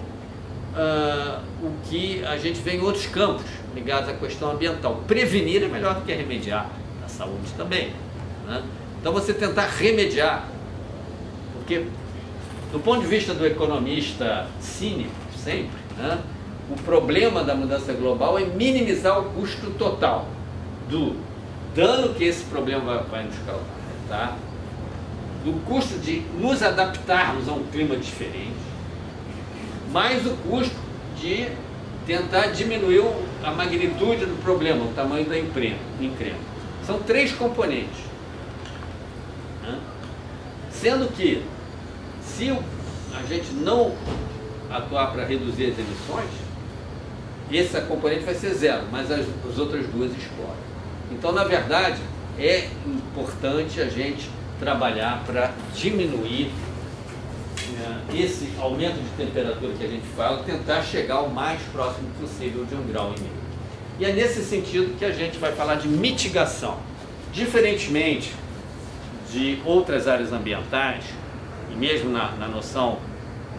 o que a gente vê em outros campos ligados à questão ambiental. Prevenir é melhor do que remediar, na saúde também, né? Então, você tentar remediar, porque, do ponto de vista do economista cínico, sempre, né, o problema da mudança global é minimizar o custo total do dano que esse problema vai nos causar, tá? Do custo de nos adaptarmos a um clima diferente, mais o custo de tentar diminuir a magnitude do problema, o tamanho da encrenca. São 3 componentes, né? Sendo que, se a gente não atuar para reduzir as emissões, essa componente vai ser 0, mas as outras 2 explodem. Então, na verdade, é importante a gente trabalhar para diminuir esse aumento de temperatura que a gente fala, tentar chegar o mais próximo possível de 1,5 graus. E é nesse sentido que a gente vai falar de mitigação. Diferentemente de outras áreas ambientais, e mesmo na noção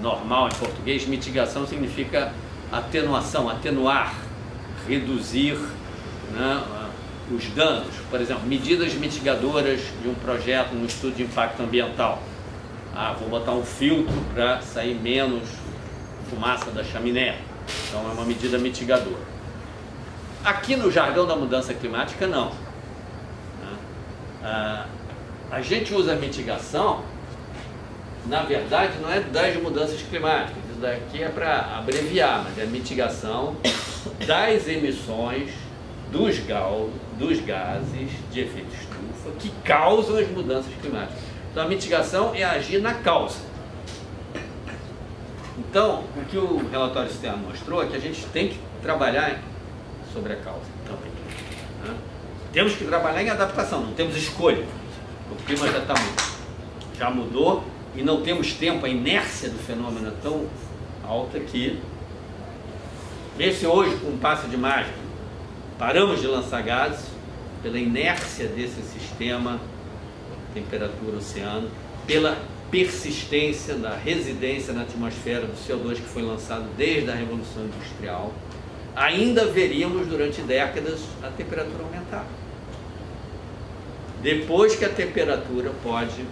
normal em português, mitigação significa atenuação, atenuar, reduzir, né, os danos. Por exemplo, medidas mitigadoras de um projeto, um estudo de impacto ambiental. Vou botar um filtro para sair menos fumaça da chaminé. Então é uma medida mitigadora. Aqui no jargão da mudança climática, não. A gente usa a mitigação, na verdade, não é das mudanças climáticas. Isso daqui é para abreviar, mas é a mitigação das emissões dos gases de efeito estufa que causam as mudanças climáticas. Então a mitigação é agir na causa. Então, o que o relatório Stern mostrou é que a gente tem que trabalhar sobre a causa também, né? Temos que trabalhar em adaptação, não temos escolha. O clima já mudou e não temos tempo, a inércia do fenômeno é tão alta que, mesmo se hoje, com um passe de mágica, paramos de lançar gases, pela inércia desse sistema, temperatura, oceano, pela persistência da residência na atmosfera do CO2 que foi lançado desde a Revolução Industrial, ainda veríamos durante décadas a temperatura aumentar. Depois que a temperatura pode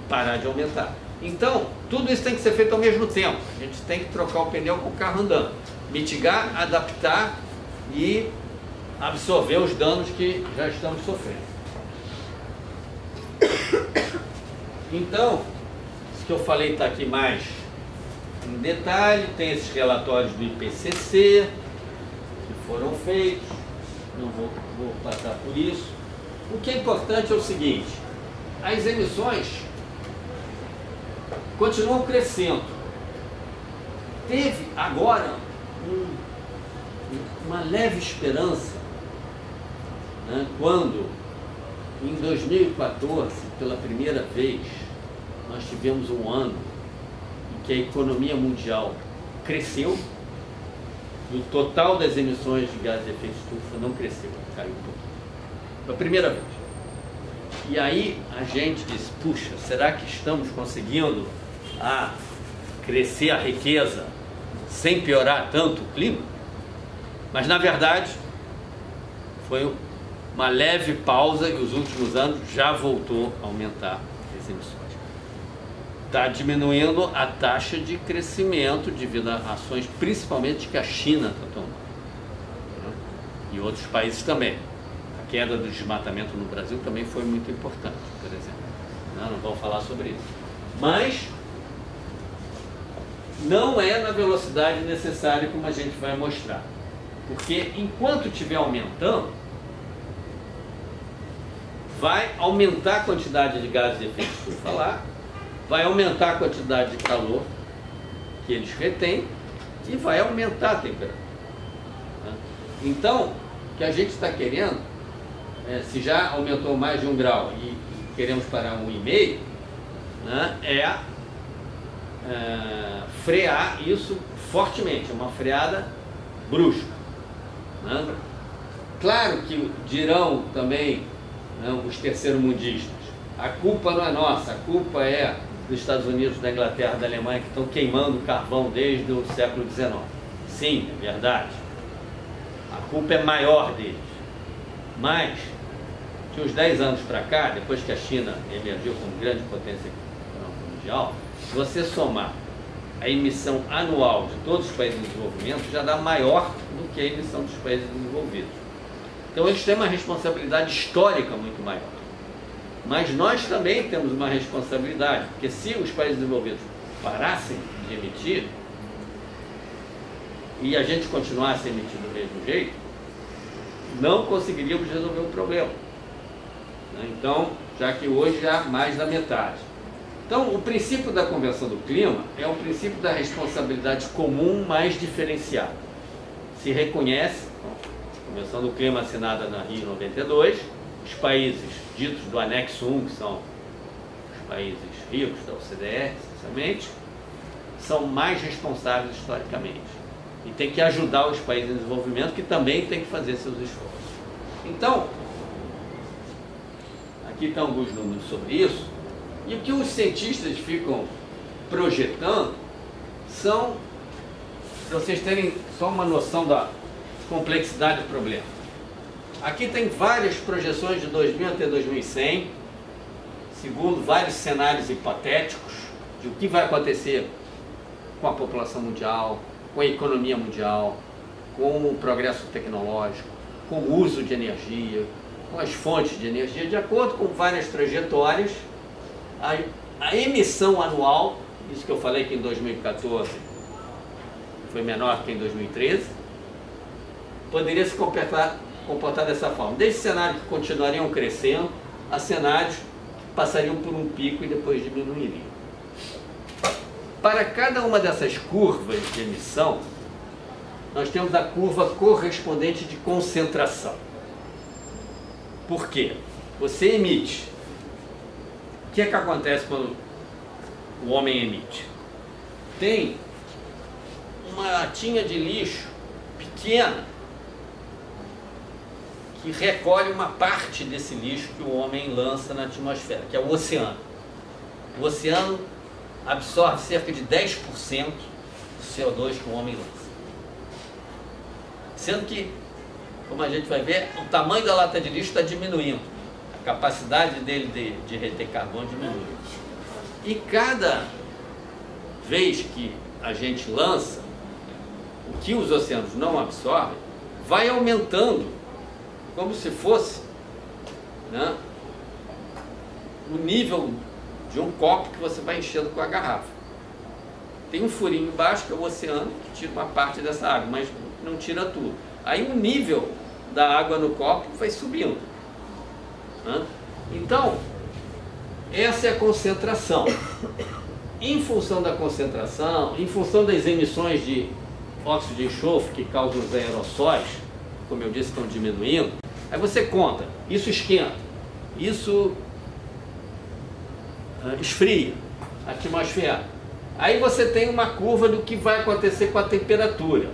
parar de aumentar. Então, tudo isso tem que ser feito ao mesmo tempo. A gente tem que trocar o pneu com o carro andando. Mitigar, adaptar e absorver os danos que já estamos sofrendo. Então, isso que eu falei está aqui mais em detalhe. Tem esses relatórios do IPCC que foram feitos, não vou passar por isso. O que é importante é o seguinte: as emissões continuam crescendo. Teve agora uma leve esperança, né, quando em 2014, pela primeira vez, nós tivemos um ano em que a economia mundial cresceu e o total das emissões de gases de efeito estufa não cresceu, caiu um pouquinho. Pela primeira vez. E aí a gente disse, puxa, será que estamos conseguindo crescer a riqueza sem piorar tanto o clima? Mas na verdade foi uma leve pausa e os últimos anos já voltou a aumentar as emissões. Está diminuindo a taxa de crescimento devido a ações principalmente que a China está tomando, né? E outros países também. A queda do desmatamento no Brasil também foi muito importante, por exemplo. Não vão falar sobre isso. Mas não é na velocidade necessária como a gente vai mostrar. Porque enquanto estiver aumentando, vai aumentar a quantidade de gases de efeito estufa falar, vai aumentar a quantidade de calor que eles retêm e vai aumentar a temperatura. Então, o que a gente está querendo, se já aumentou mais de 1 grau e queremos parar 1,5, né, frear isso fortemente, uma freada brusca. Né? Claro que dirão também, né, os terceiro-mundistas, a culpa não é nossa, a culpa é dos Estados Unidos, da Inglaterra, da Alemanha, que estão queimando carvão desde o século XIX. Sim, é verdade. A culpa é maior deles. Mas, de uns 10 anos para cá, depois que a China emergiu como grande potência econômica mundial, se você somar a emissão anual de todos os países em desenvolvimento, já dá maior do que a emissão dos países desenvolvidos. Então eles têm uma responsabilidade histórica muito maior. Mas nós também temos uma responsabilidade, porque se os países desenvolvidos parassem de emitir e a gente continuasse a emitir do mesmo jeito, não conseguiríamos resolver o problema. Então, já que hoje já mais da metade. Então, o princípio da Convenção do Clima é o princípio da responsabilidade comum mais diferenciada. Se reconhece, a Convenção do Clima assinada na Rio 92, os países ditos do anexo 1, que são os países ricos da OCDE, essencialmente, são mais responsáveis historicamente. E tem que ajudar os países em desenvolvimento, que também tem que fazer seus esforços. Então, aqui estão alguns números sobre isso. E o que os cientistas ficam projetando são, para vocês terem só uma noção da complexidade do problema. Aqui tem várias projeções de 2000 até 2100, segundo vários cenários hipotéticos de o que vai acontecer com a população mundial, com a economia mundial, com o progresso tecnológico, com o uso de energia, com as fontes de energia, de acordo com várias trajetórias. A emissão anual, isso que eu falei que em 2014 foi menor que em 2013, poderia se comportar dessa forma. Desde cenários que continuariam crescendo, a cenários que passariam por um pico e depois diminuiriam. Para cada uma dessas curvas de emissão, nós temos a curva correspondente de concentração. Por quê? Você emite. O que é que acontece quando o homem emite? Tem uma latinha de lixo pequena que recolhe uma parte desse lixo que o homem lança na atmosfera, que é o oceano. O oceano absorve cerca de 10% do CO2 que o homem lança. Sendo que, como a gente vai ver, o tamanho da lata de lixo está diminuindo. A capacidade dele de reter carbono diminui. E cada vez que a gente lança, o que os oceanos não absorvem, vai aumentando, como se fosse, né, o nível de um copo que você vai enchendo com a garrafa. Tem um furinho embaixo, que é o oceano, que tira uma parte dessa água, mas não tira tudo. Aí o nível da água no copo vai subindo. Então, essa é a concentração. Em função da concentração, em função das emissões de óxido de enxofre que causam os aerossóis, como eu disse, estão diminuindo, aí você conta, isso esquenta, isso esfria a atmosfera. Aí você tem uma curva do que vai acontecer com a temperatura.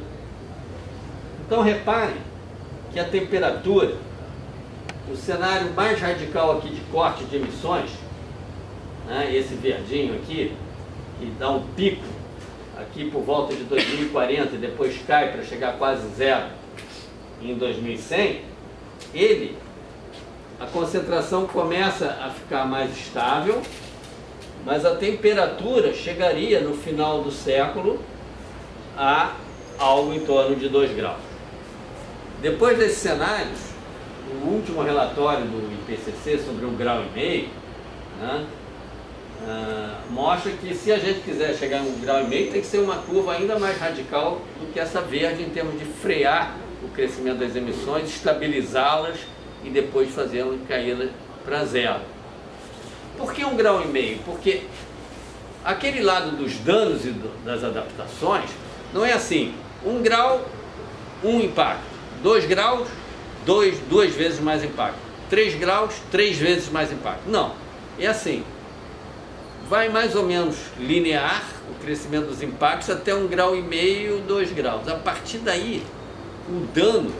Então reparem que a temperatura, o cenário mais radical aqui de corte de emissões, né, esse verdinho aqui, que dá um pico aqui por volta de 2040 e depois cai para chegar quase zero em 2100, a concentração começa a ficar mais estável, mas a temperatura chegaria no final do século a algo em torno de 2 graus. Depois desses cenários, o último relatório do IPCC sobre 1,5 grau, né, mostra que se a gente quiser chegar em 1,5 grau, tem que ser uma curva ainda mais radical do que essa verde, em termos de frear o crescimento das emissões, estabilizá-las e depois fazê-las cair para zero. Por que 1,5 grau? Porque aquele lado dos danos e das adaptações não é assim: 1 grau, 1 impacto, 2 graus, 2 vezes mais impacto, 3 graus, 3 vezes mais impacto. Não, é assim, vai mais ou menos linear o crescimento dos impactos até 1,5 grau, 2 graus. A partir daí, o dano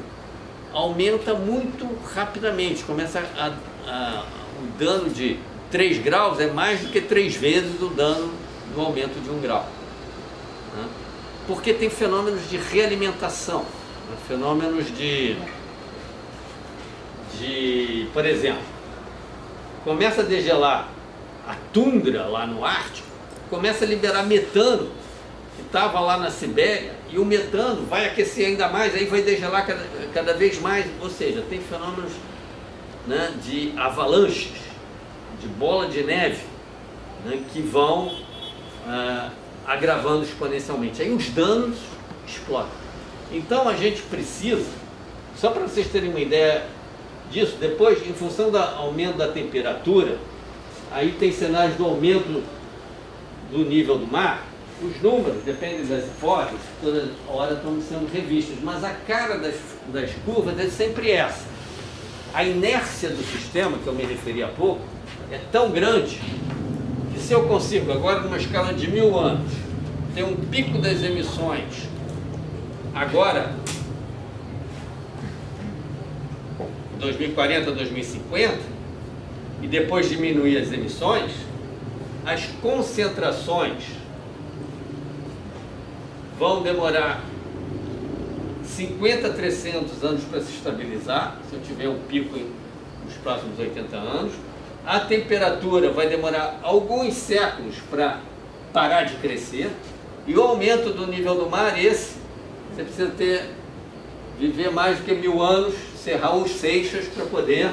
aumenta muito rapidamente. Começa o dano de 3 graus é mais do que 3 vezes o dano do aumento de 1 grau. Né? Porque tem fenômenos de realimentação, né? Fenômenos por exemplo, começa a degelar a tundra lá no Ártico, começa a liberar metano que estava lá na Sibéria, e o metano vai aquecer ainda mais, aí vai degelar cada vez mais. Ou seja, tem fenômenos, né, de avalanches, de bola de neve, né, que vão agravando exponencialmente. Aí os danos explodem. Então a gente precisa, só para vocês terem uma ideia disso, depois, em função do aumento da temperatura, aí tem cenários do aumento do nível do mar. Os números, dependem das hipóteses, toda hora estão sendo revistos, mas a cara das curvas é sempre essa. A inércia do sistema, que eu me referi há pouco, é tão grande que, se eu consigo, agora numa escala de 1000 anos, ter um pico das emissões agora, 2040, 2050, e depois diminuir as emissões, as concentrações vão demorar 50 a 300 anos para se estabilizar, se eu tiver um pico nos próximos 80 anos. A temperatura vai demorar alguns séculos para parar de crescer, e o aumento do nível do mar, você precisa viver mais do que 1000 anos, cerrar os Seixas para poder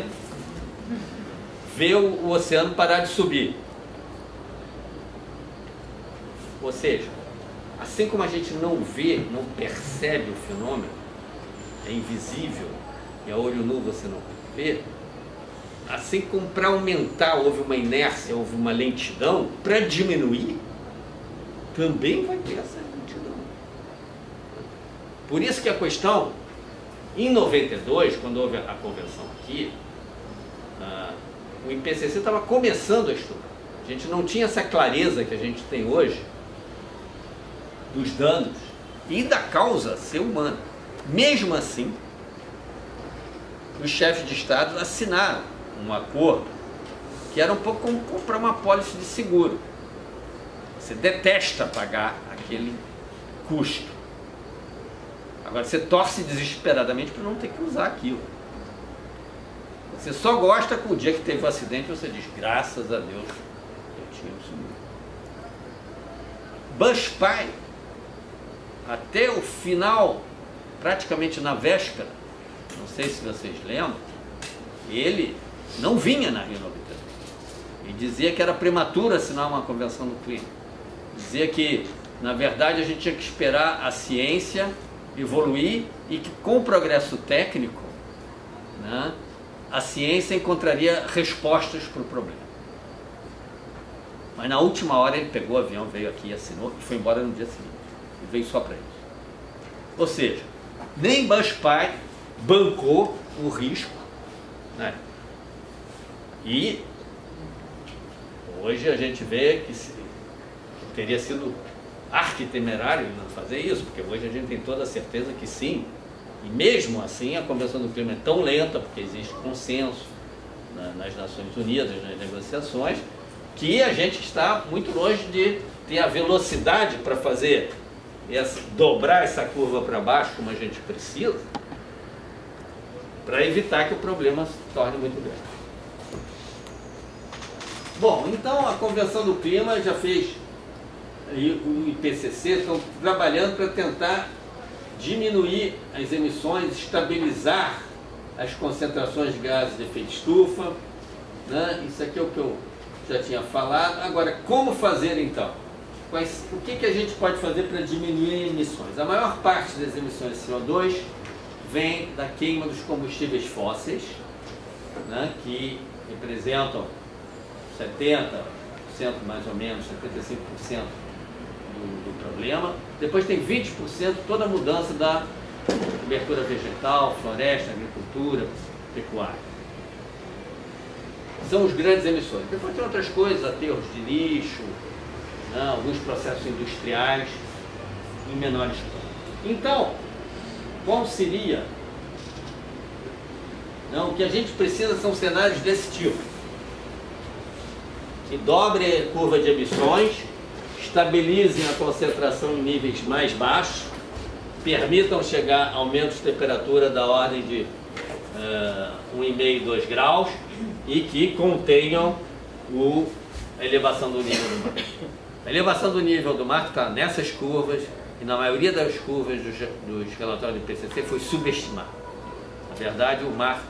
ver o oceano parar de subir. Ou seja, assim como a gente não vê, não percebe o fenômeno, é invisível e a olho nu você não vê, assim como para aumentar houve uma inércia, houve uma lentidão, para diminuir também vai ter essa lentidão. Por isso que a questão, em 92, quando houve a convenção aqui, o IPCC estava começando a estudar. A gente não tinha essa clareza que a gente tem hoje dos danos e da causa ser humana. Mesmo assim, os chefes de Estado assinaram um acordo que era um pouco como comprar uma pólice de seguro. Você detesta pagar aquele custo. Agora você torce desesperadamente para não ter que usar aquilo. Você só gosta que o dia que teve o acidente você diz: graças a Deus eu tinha o seguro. Bush pai, até o final, praticamente na véspera, não sei se vocês lembram, ele não vinha na Rio 93. E dizia que era prematuro assinar uma convenção do clima. Dizia que, na verdade, a gente tinha que esperar a ciência evoluir e que, com o progresso técnico, né, a ciência encontraria respostas para o problema. Mas na última hora ele pegou o avião, veio aqui, assinou e foi embora no dia seguinte. E veio só para isso. Ou seja, nem Bush pai bancou o risco, né? E hoje a gente vê que teria sido arquitemerário não fazer isso, porque hoje a gente tem toda a certeza que sim. E mesmo assim a Convenção do Clima é tão lenta, porque existe consenso nas Nações Unidas, nas negociações, que a gente está muito longe de ter a velocidade para fazer dobrar essa curva para baixo como a gente precisa, para evitar que o problema se torne muito grande. Bom, então a Convenção do Clima já fez, e o IPCC estão trabalhando para tentar diminuir as emissões, estabilizar as concentrações de gases de efeito estufa, né? Isso aqui é o que eu já tinha falado. Agora, como fazer então? O que a gente pode fazer para diminuir emissões? A maior parte das emissões de CO2 vem da queima dos combustíveis fósseis, né, que representam 70% mais ou menos, 75% do problema. Depois tem 20% toda a mudança da cobertura vegetal, floresta, agricultura, pecuária. São os grandes emissões. Depois tem outras coisas, aterros de lixo, né, alguns processos industriais em menor escala. Então, qual seria? Não, o que a gente precisa são cenários desse tipo, que dobrem a curva de emissões, estabilizem a concentração em níveis mais baixos, permitam chegar a aumentos de temperatura da ordem de 1,5, 2 graus e que contenham a elevação do nível do mar. A elevação do nível do mar está nessas curvas e na maioria das curvas dos relatórios do IPCC foi subestimado. Na verdade, o mar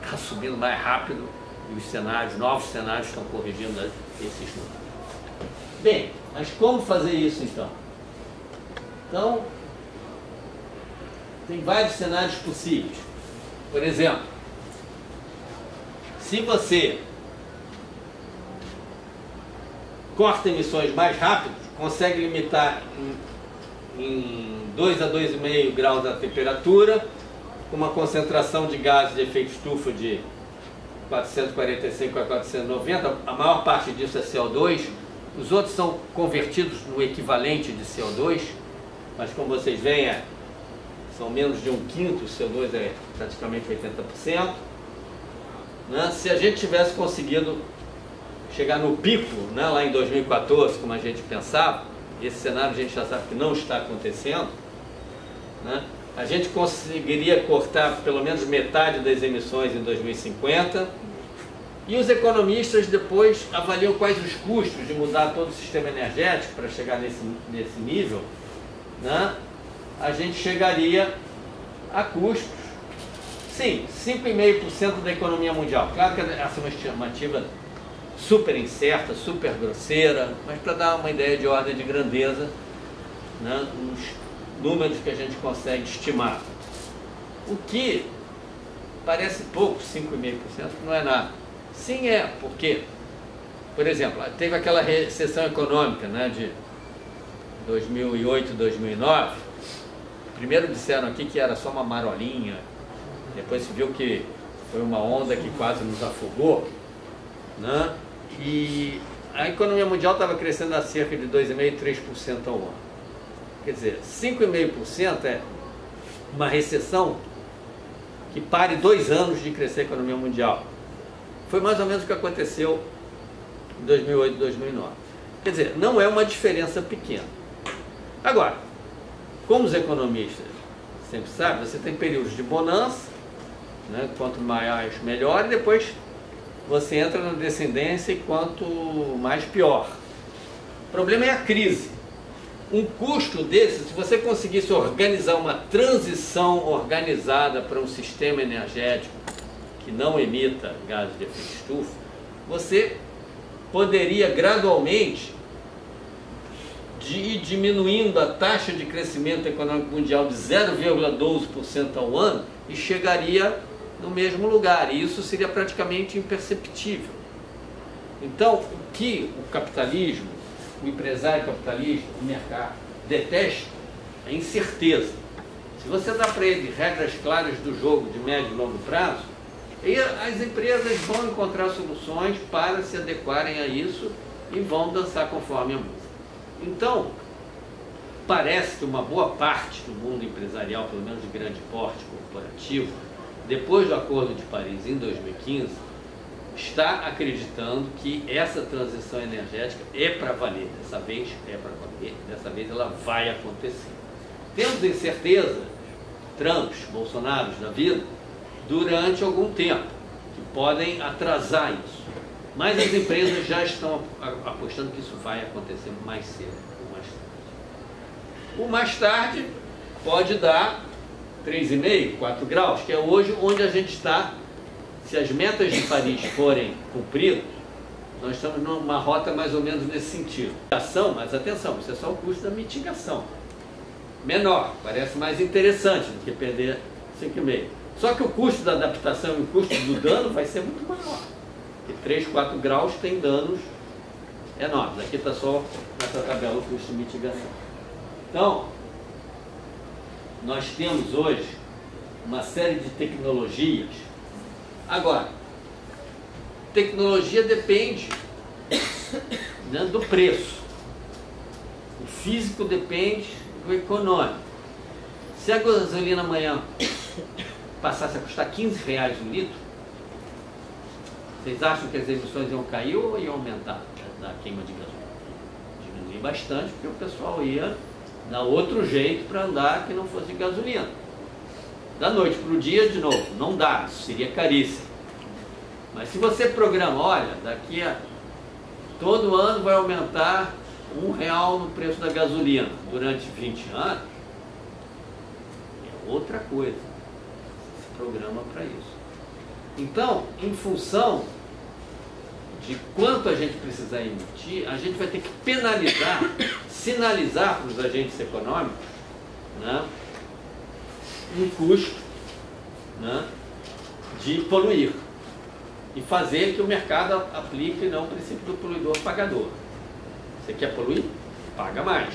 está subindo mais rápido e os cenários, novos cenários estão corrigindo esses números. Bem, mas como fazer isso então? Então, tem vários cenários possíveis. Por exemplo, se você corta emissões mais rápido, consegue limitar em 2 a 2,5 graus a temperatura, com uma concentração de gases de efeito estufa de 445 a 490, a maior parte disso é CO2, os outros são convertidos no equivalente de CO2, mas como vocês veem, são menos de 1/5, o CO2 é praticamente 80%. Né? Se a gente tivesse conseguido chegar no pico, né, lá em 2014, como a gente pensava, esse cenário a gente já sabe que não está acontecendo, né? A gente conseguiria cortar pelo menos metade das emissões em 2050, e os economistas depois avaliam quais os custos de mudar todo o sistema energético para chegar nesse nível, né? A gente chegaria a custos, sim, 5,5% da economia mundial. Claro que essa é uma estimativa super incerta, super grosseira, mas para dar uma ideia de ordem de grandeza, né, os números que a gente consegue estimar. O que parece pouco, 5,5%, não é nada. Sim é, porque, por exemplo, teve aquela recessão econômica, né, de 2008, 2009. Primeiro disseram aqui que era só uma marolinha, depois se viu que foi uma onda que quase nos afogou, né? E a economia mundial estava crescendo a cerca de 2,5%, 3% ao ano. Quer dizer, 5,5% é uma recessão que pare 2 anos de crescer a economia mundial. Foi mais ou menos o que aconteceu em 2008, 2009. Quer dizer, não é uma diferença pequena. Agora, como os economistas sempre sabem, você tem períodos de bonança, né, quanto maior, melhor, e depois você entra na descendência e quanto mais, pior. O problema é a crise. Um custo desse, se você conseguisse organizar uma transição organizada para um sistema energético que não emita gases de efeito estufa, você poderia gradualmente ir diminuindo a taxa de crescimento econômico mundial de 0,12% ao ano e chegaria no mesmo lugar, e isso seria praticamente imperceptível. Então, o que o capitalismo, o empresário capitalista, o mercado, detesta é incerteza. Se você dá para ele regras claras do jogo de médio e longo prazo, as empresas vão encontrar soluções para se adequarem a isso e vão dançar conforme a música. Então, parece que uma boa parte do mundo empresarial, pelo menos de grande porte corporativo, depois do Acordo de Paris em 2015, está acreditando que essa transição energética é para valer. Dessa vez é para valer, dessa vez ela vai acontecer. Temos incerteza, Trumps, Bolsonaros da vida, durante algum tempo, que podem atrasar isso. Mas as empresas já estão apostando que isso vai acontecer mais cedo ou mais tarde. O mais tarde pode dar 3,5, 4 graus, que é hoje onde a gente está. Se as metas de Paris forem cumpridas, Nós estamos numa rota mais ou menos nesse sentido. Mas atenção, isso é só o custo da mitigação. Menor, parece mais interessante do que perder 5,5. Só que o custo da adaptação e o custo do dano vai ser muito maior. Porque 3, 4 graus tem danos enormes. Aqui está só nessa tabela o custo de mitigação. Então, nós temos hoje uma série de tecnologias. Agora, tecnologia depende, né, do preço. O físico depende do econômico. Se a gasolina amanhã passasse a custar R$15 o litro, vocês acham que as emissões iam cair ou iam aumentar da queima de gasolina? Diminuir bastante, porque o pessoal ia dar outro jeito para andar que não fosse gasolina. Da noite para o dia, de novo, não dá, isso seria caríssimo. Mas se você programa, olha, daqui a todo ano vai aumentar R$1 no preço da gasolina durante 20 anos, é outra coisa. Você se programa para isso. Então, em função de quanto a gente precisar emitir, a gente vai ter que penalizar, sinalizar para os agentes econômicos, né, um custo, né, de poluir. E fazer que o mercado aplique não o princípio do poluidor pagador. Você quer poluir? Paga mais.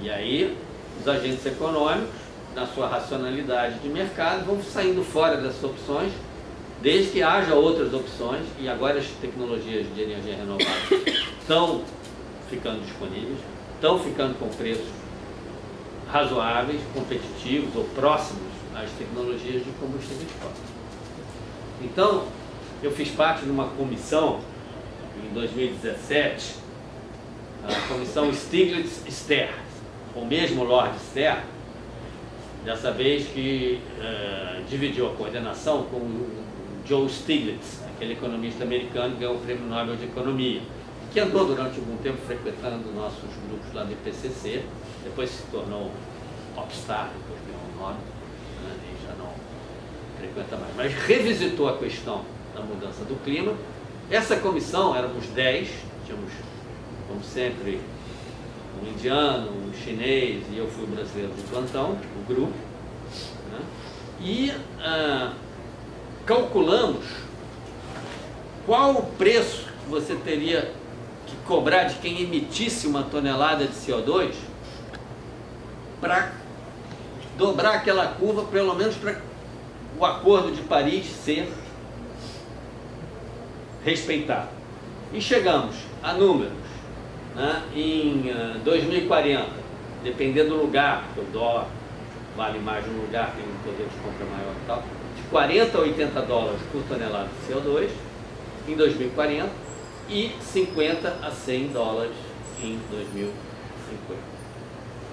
E aí os agentes econômicos, na sua racionalidade de mercado, vão saindo fora dessas opções, desde que haja outras opções, e agora as tecnologias de energia renovável estão ficando disponíveis, estão ficando com preços razoáveis, competitivos ou próximos às tecnologias de combustíveis fósseis. Então, eu fiz parte de uma comissão em 2017, a comissão Stiglitz-Stern, o mesmo Lord Stern, dessa vez que dividiu a coordenação com o Joe Stiglitz, aquele economista americano que ganhou o Prêmio Nobel de Economia, que andou durante algum tempo frequentando nossos grupos lá do IPCC, depois se tornou popstar, depois ganhou o Nobel, né, e já não frequenta mais, mas revisitou a questão da mudança do clima. Essa comissão, éramos 10, tínhamos, como sempre, um indiano, um chinês, e eu fui o brasileiro de plantão, o grupo, né? E calculamos qual o preço que você teria que cobrar de quem emitisse 1 tonelada de CO2 para dobrar aquela curva, pelo menos para o Acordo de Paris ser respeitado. E chegamos a números, né, em 2040, dependendo do lugar, porque o dólar vale mais no lugar, tem um poder de compra maior e tal, de 40 a 80 dólares por tonelada de CO2 em 2040 e 50 a 100 dólares em 2050.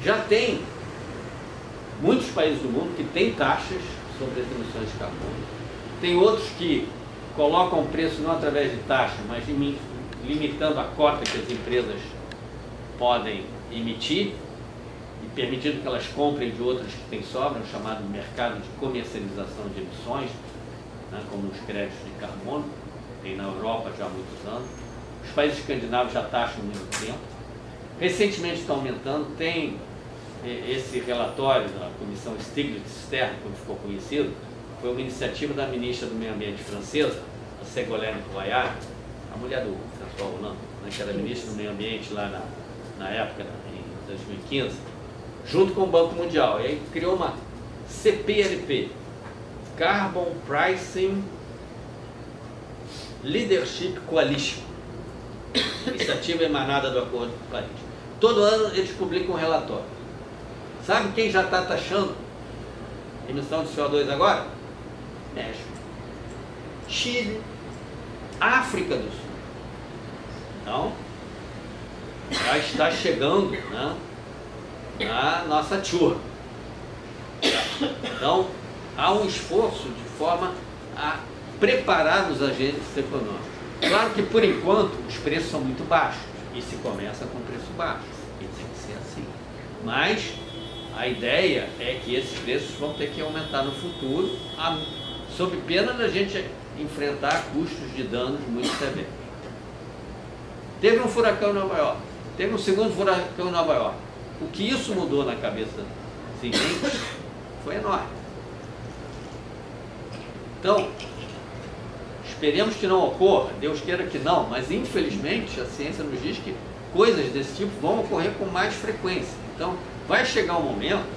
Já tem muitos países do mundo que têm taxas sobre as emissões de carbono. Tem outros que colocam o preço não através de taxa, mas limitando a cota que as empresas podem emitir e permitindo que elas comprem de outras que têm sobra, o chamado mercado de comercialização de emissões, né, como os créditos de carbono, tem na Europa já há muitos anos. Os países escandinavos já taxam há muito tempo. Recentemente está aumentando, tem esse relatório da comissão Stiglitz-Stern, como ficou conhecido, foi uma iniciativa da ministra do Meio Ambiente francesa, a Ségolène Royal, a mulher do François Hollande, né, que era ministra do Meio Ambiente lá na época, em 2015, junto com o Banco Mundial. E aí criou uma CPLP, Carbon Pricing Leadership Coalition, iniciativa emanada do Acordo de Paris. Todo ano eles publicam um relatório. Sabe quem já está taxando emissão de CO2 agora? México, Chile, África do Sul. Então, já está chegando, né, na nossa churra. Então, há um esforço de forma a preparar os agentes econômicos. Claro que, por enquanto, os preços são muito baixos e se começa com preço baixo. E tem que ser assim. Mas a ideia é que esses preços vão ter que aumentar no futuro, sob pena da gente enfrentar custos de danos muito severos. Teve um furacão em Nova York, teve um segundo furacão em Nova York. O que isso mudou na cabeça assim, foi enorme. Então, esperemos que não ocorra, Deus queira que não, mas infelizmente a ciência nos diz que coisas desse tipo vão ocorrer com mais frequência. Então, vai chegar um momento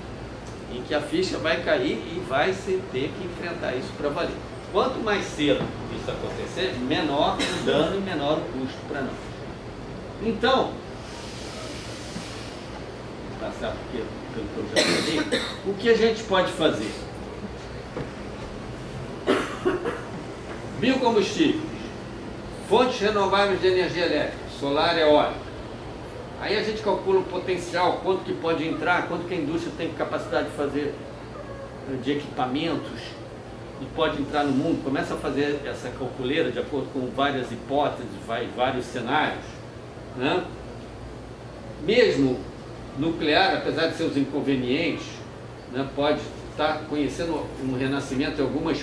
em que a ficha vai cair e vai se ter que enfrentar isso para valer. Quanto mais cedo isso acontecer, menor o dano e menor o custo para nós. Então, passar pelo que eu já falei, o que a gente pode fazer? Biocombustíveis, fontes renováveis de energia elétrica, solar e eólica. Aí a gente calcula o potencial, quanto que pode entrar, quanto que a indústria tem capacidade de fazer de equipamentos e pode entrar no mundo. Começa a fazer essa calculeira de acordo com várias hipóteses, vários cenários, né? Mesmo nuclear, apesar de seus inconvenientes, né, pode estar conhecendo um renascimento em alguns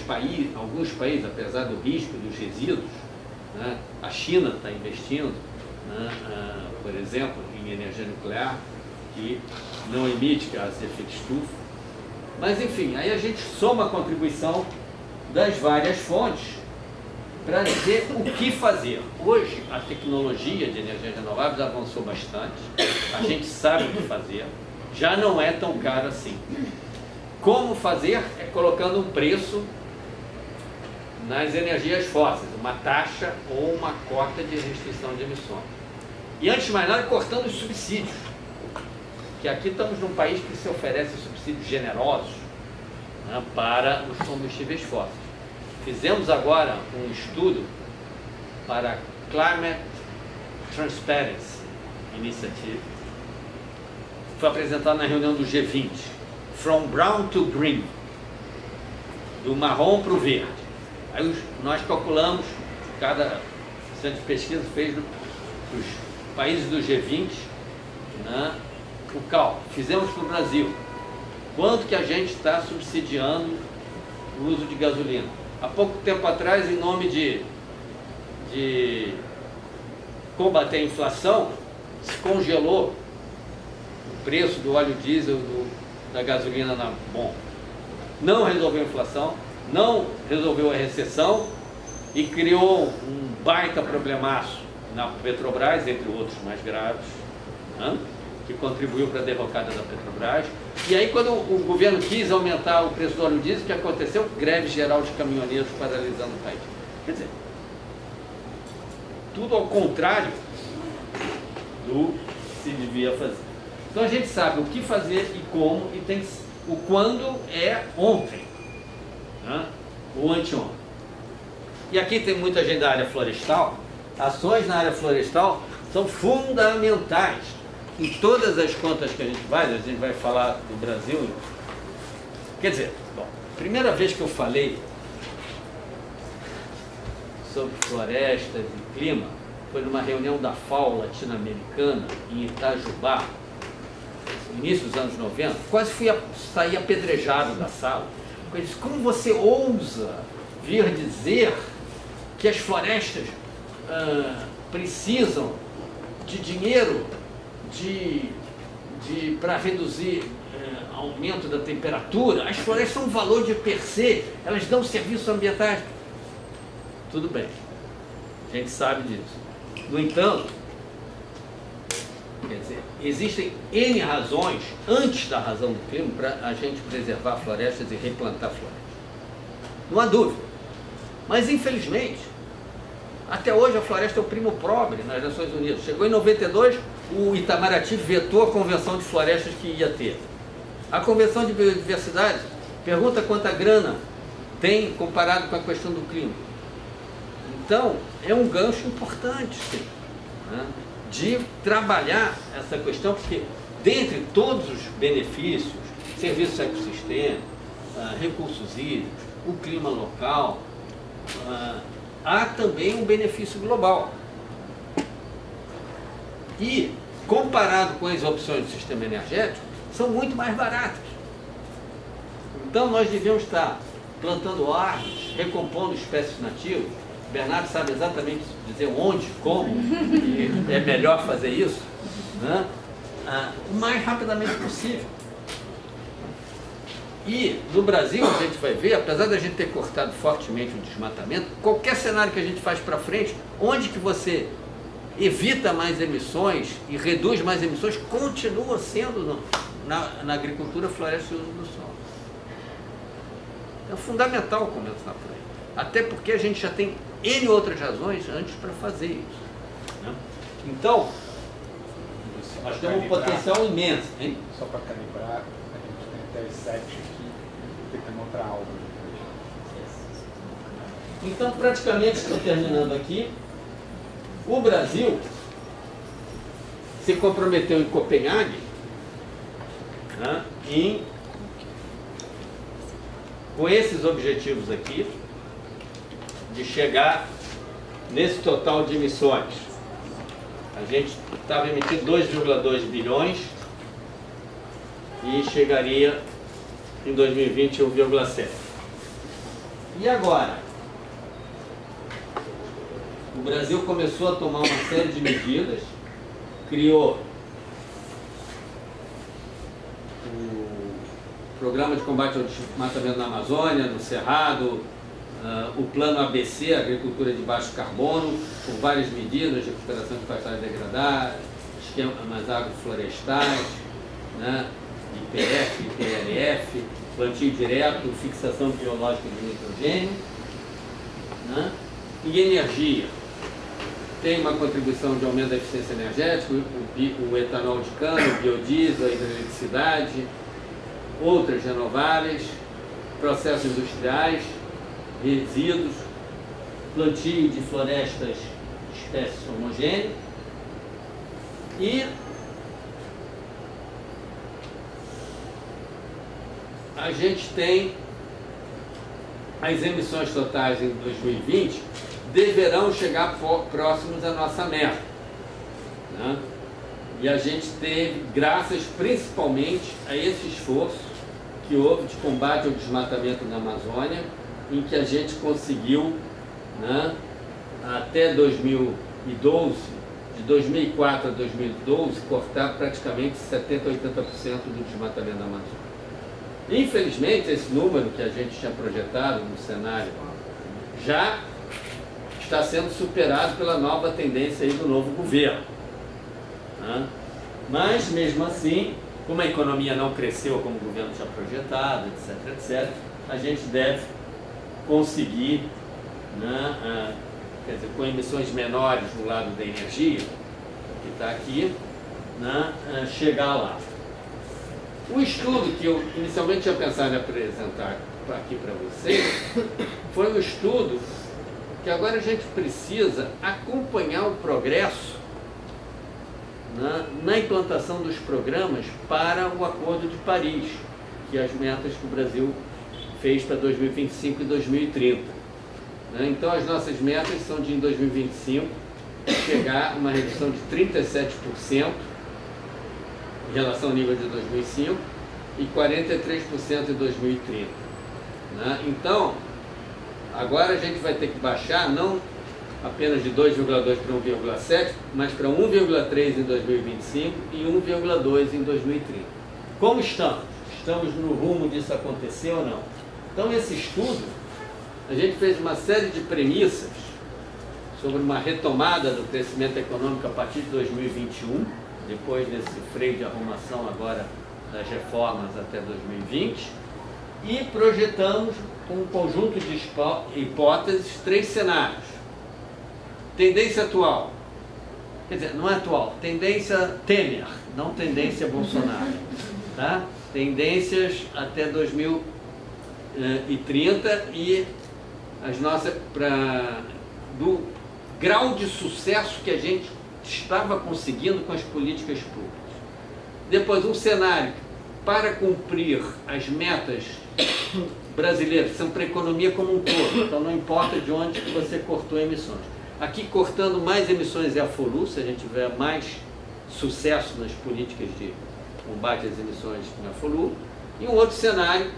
países, apesar do risco dos resíduos, né? A China está investindo, né, por exemplo, em energia nuclear, que não emite gases de efeito estufa. Mas enfim, aí a gente soma a contribuição das várias fontes para dizer o que fazer. Hoje a tecnologia de energias renováveis avançou bastante, a gente sabe o que fazer, já não é tão caro assim. Como fazer? É colocando um preço nas energias fósseis, uma taxa ou uma cota de restrição de emissões. E antes de mais nada, cortando os subsídios, que aqui estamos num país que se oferece subsídios generosos, né, para os combustíveis fósseis. Fizemos agora um estudo para a Climate Transparency Initiative, foi apresentado na reunião do G20, From Brown to Green, do marrom para o verde. Aí nós calculamos, cada centro de pesquisa fez os países do G20, né, o cálculo. Fizemos para o Brasil. Quanto que a gente está subsidiando o uso de gasolina? Há pouco tempo atrás, em nome de combater a inflação, se congelou o preço do óleo diesel, da gasolina na bomba. Não resolveu a inflação, não resolveu a recessão e criou um baita problemaço na Petrobras, entre outros mais graves, né, que contribuiu para a derrocada da Petrobras. E aí, quando o governo quis aumentar o preço do óleo diesel, o que aconteceu? Greve geral de caminhoneiros paralisando o país. Quer dizer, tudo ao contrário do que se devia fazer. Então a gente sabe o que fazer e como, e tem o quando é ontem, né, ou anteontem. E aqui tem muita gente da área florestal. Ações na área florestal são fundamentais. Em todas as contas que a gente vai falar do Brasil. Quer dizer, bom, primeira vez que eu falei sobre florestas e clima foi numa reunião da FAO latino-americana em Itajubá, no início dos anos 90, quase saí apedrejado da sala. Eu disse, como você ousa vir dizer que as florestas precisam de dinheiro para reduzir aumento da temperatura? As florestas são um valor de per se, elas dão serviços ambientais. Tudo bem, a gente sabe disso. No entanto, quer dizer, existem N razões antes da razão do clima para a gente preservar florestas e replantar florestas. Não há dúvida. Mas infelizmente, até hoje a floresta é o primo pobre nas Nações Unidas. Chegou em 92, o Itamaraty vetou a Convenção de Florestas que ia ter. A Convenção de Biodiversidade pergunta quanta grana tem comparado com a questão do clima. Então, é um gancho importante, sim, né, de trabalhar essa questão, porque dentre todos os benefícios, serviços ecossistema, recursos hídricos, o clima local, há também um benefício global. E, comparado com as opções do sistema energético, são muito mais baratas. Então, nós devemos estar plantando árvores, recompondo espécies nativas, O Bernardo sabe exatamente dizer onde, como, e é melhor fazer isso, né? O mais rapidamente possível. E no Brasil, a gente vai ver, apesar da gente ter cortado fortemente o desmatamento, qualquer cenário que a gente faz para frente, onde que você evita mais emissões e reduz mais emissões, continua sendo na agricultura, floresta e uso do solo. É fundamental começar por aí. Até porque a gente já tem N outras razões antes para fazer isso, né? Então, nós temos um potencial imenso, hein? Só para calibrar, a gente tem até as 7 aqui, porque tem outra aula. Então, praticamente, estou terminando aqui. O Brasil se comprometeu em Copenhague, né, com esses objetivos aqui, de chegar nesse total de emissões. A gente estava emitindo 2,2 bilhões e chegaria em 2020 1,7. E agora? O Brasil começou a tomar uma série de medidas, criou o Programa de Combate ao Desmatamento na Amazônia, no Cerrado, o Plano ABC, Agricultura de Baixo Carbono, com várias medidas de recuperação de pastagens degradadas, esquemas agroflorestais, né, IPF, IPLF, plantio direto, fixação biológica de nitrogênio, né, e energia. Tem uma contribuição de aumento da eficiência energética, o etanol de cana, o biodiesel, a hidroeletricidade, outras renováveis, processos industriais, resíduos, plantio de florestas de espécies homogêneas e a gente tem as emissões totais em 2020 deverão chegar próximos à nossa meta, né? E a gente teve, graças principalmente a esse esforço que houve de combate ao desmatamento na Amazônia, em que a gente conseguiu, né, até 2012, de 2004 a 2012, cortar praticamente 70% a 80% do desmatamento da Amazônia. Infelizmente, esse número que a gente tinha projetado no cenário já está sendo superado pela nova tendência aí do novo governo, né? Mas, mesmo assim, como a economia não cresceu como o governo tinha projetado, etc., etc., a gente deve conseguir, né, quer dizer, com emissões menores no lado da energia, que está aqui, né, chegar lá. O estudo que eu inicialmente tinha pensado em apresentar aqui para vocês foi um estudo que agora a gente precisa acompanhar o progresso na implantação dos programas para o Acordo de Paris, que é as metas que o Brasil fez para 2025 e 2030. Então, as nossas metas são de, em 2025, chegar a uma redução de 37% em relação ao nível de 2005 e 43% em 2030. Então, agora a gente vai ter que baixar, não apenas de 2,2 para 1,7, mas para 1,3 em 2025 e 1,2 em 2030. Como estamos? Estamos no rumo disso acontecer ou não? Então, esse estudo, a gente fez uma série de premissas sobre uma retomada do crescimento econômico a partir de 2021, depois desse freio de arrumação agora das reformas até 2020, e projetamos com um conjunto de hipóteses 3 cenários. Tendência atual, quer dizer, não é atual, tendência Temer, não tendência Bolsonaro, tá? Tendências até 2030 e as nossas, do grau de sucesso que a gente estava conseguindo com as políticas públicas. Depois, um cenário para cumprir as metas brasileiras, que são para a economia como um todo, então não importa de onde que você cortou emissões. Aqui, cortando mais emissões é a FOLU, se a gente tiver mais sucesso nas políticas de combate às emissões na FOLU, e um outro cenário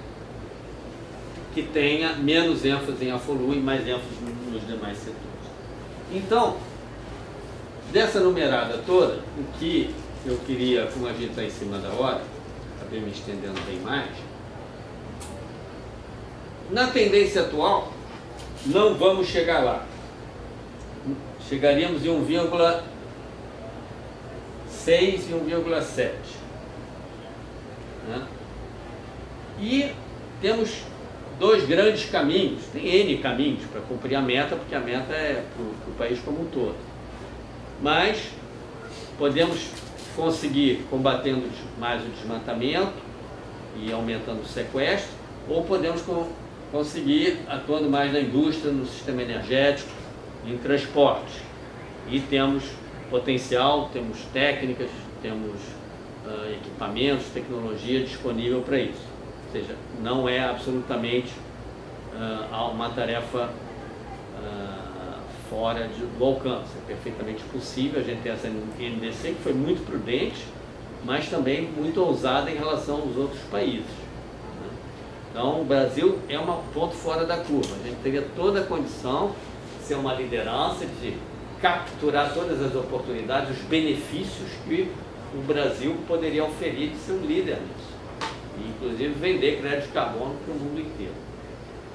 que tenha menos ênfase em AFOLU e mais ênfase nos demais setores. Então, dessa numerada toda, o que eu queria, como a gente está em cima da hora, acabei me estendendo bem mais, na tendência atual, não vamos chegar lá. Chegaríamos em 1,6 e 1,7. Né? E temos dois grandes caminhos, tem N caminhos para cumprir a meta, porque a meta é para o país como um todo. Mas podemos conseguir combatendo mais o desmatamento e aumentando o sequestro, ou podemos conseguir atuando mais na indústria, no sistema energético, em transporte. E temos potencial, temos técnicas, temos equipamentos, tecnologia disponível para isso. Ou seja, não é absolutamente uma tarefa fora do alcance, é perfeitamente possível. A gente tem essa NDC que foi muito prudente, mas também muito ousada em relação aos outros países. Né? Então o Brasil é um ponto fora da curva, a gente teria toda a condição de ser uma liderança, de capturar todas as oportunidades, os benefícios que o Brasil poderia oferir de ser um líder nisso. E, inclusive, vender crédito de carbono para o mundo inteiro.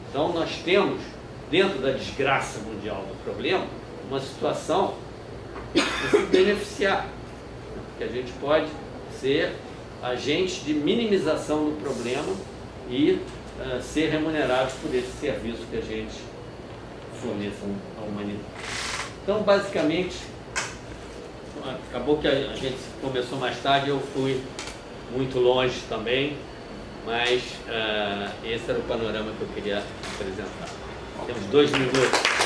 Então, nós temos, dentro da desgraça mundial do problema, uma situação de se beneficiar. Porque a gente pode ser agente de minimização do problema e ser remunerados por esse serviço que a gente fornece à humanidade. Então, basicamente, acabou que a gente começou mais tarde, eu fui muito longe também, mas esse era o panorama que eu queria apresentar. Temos 2 minutos.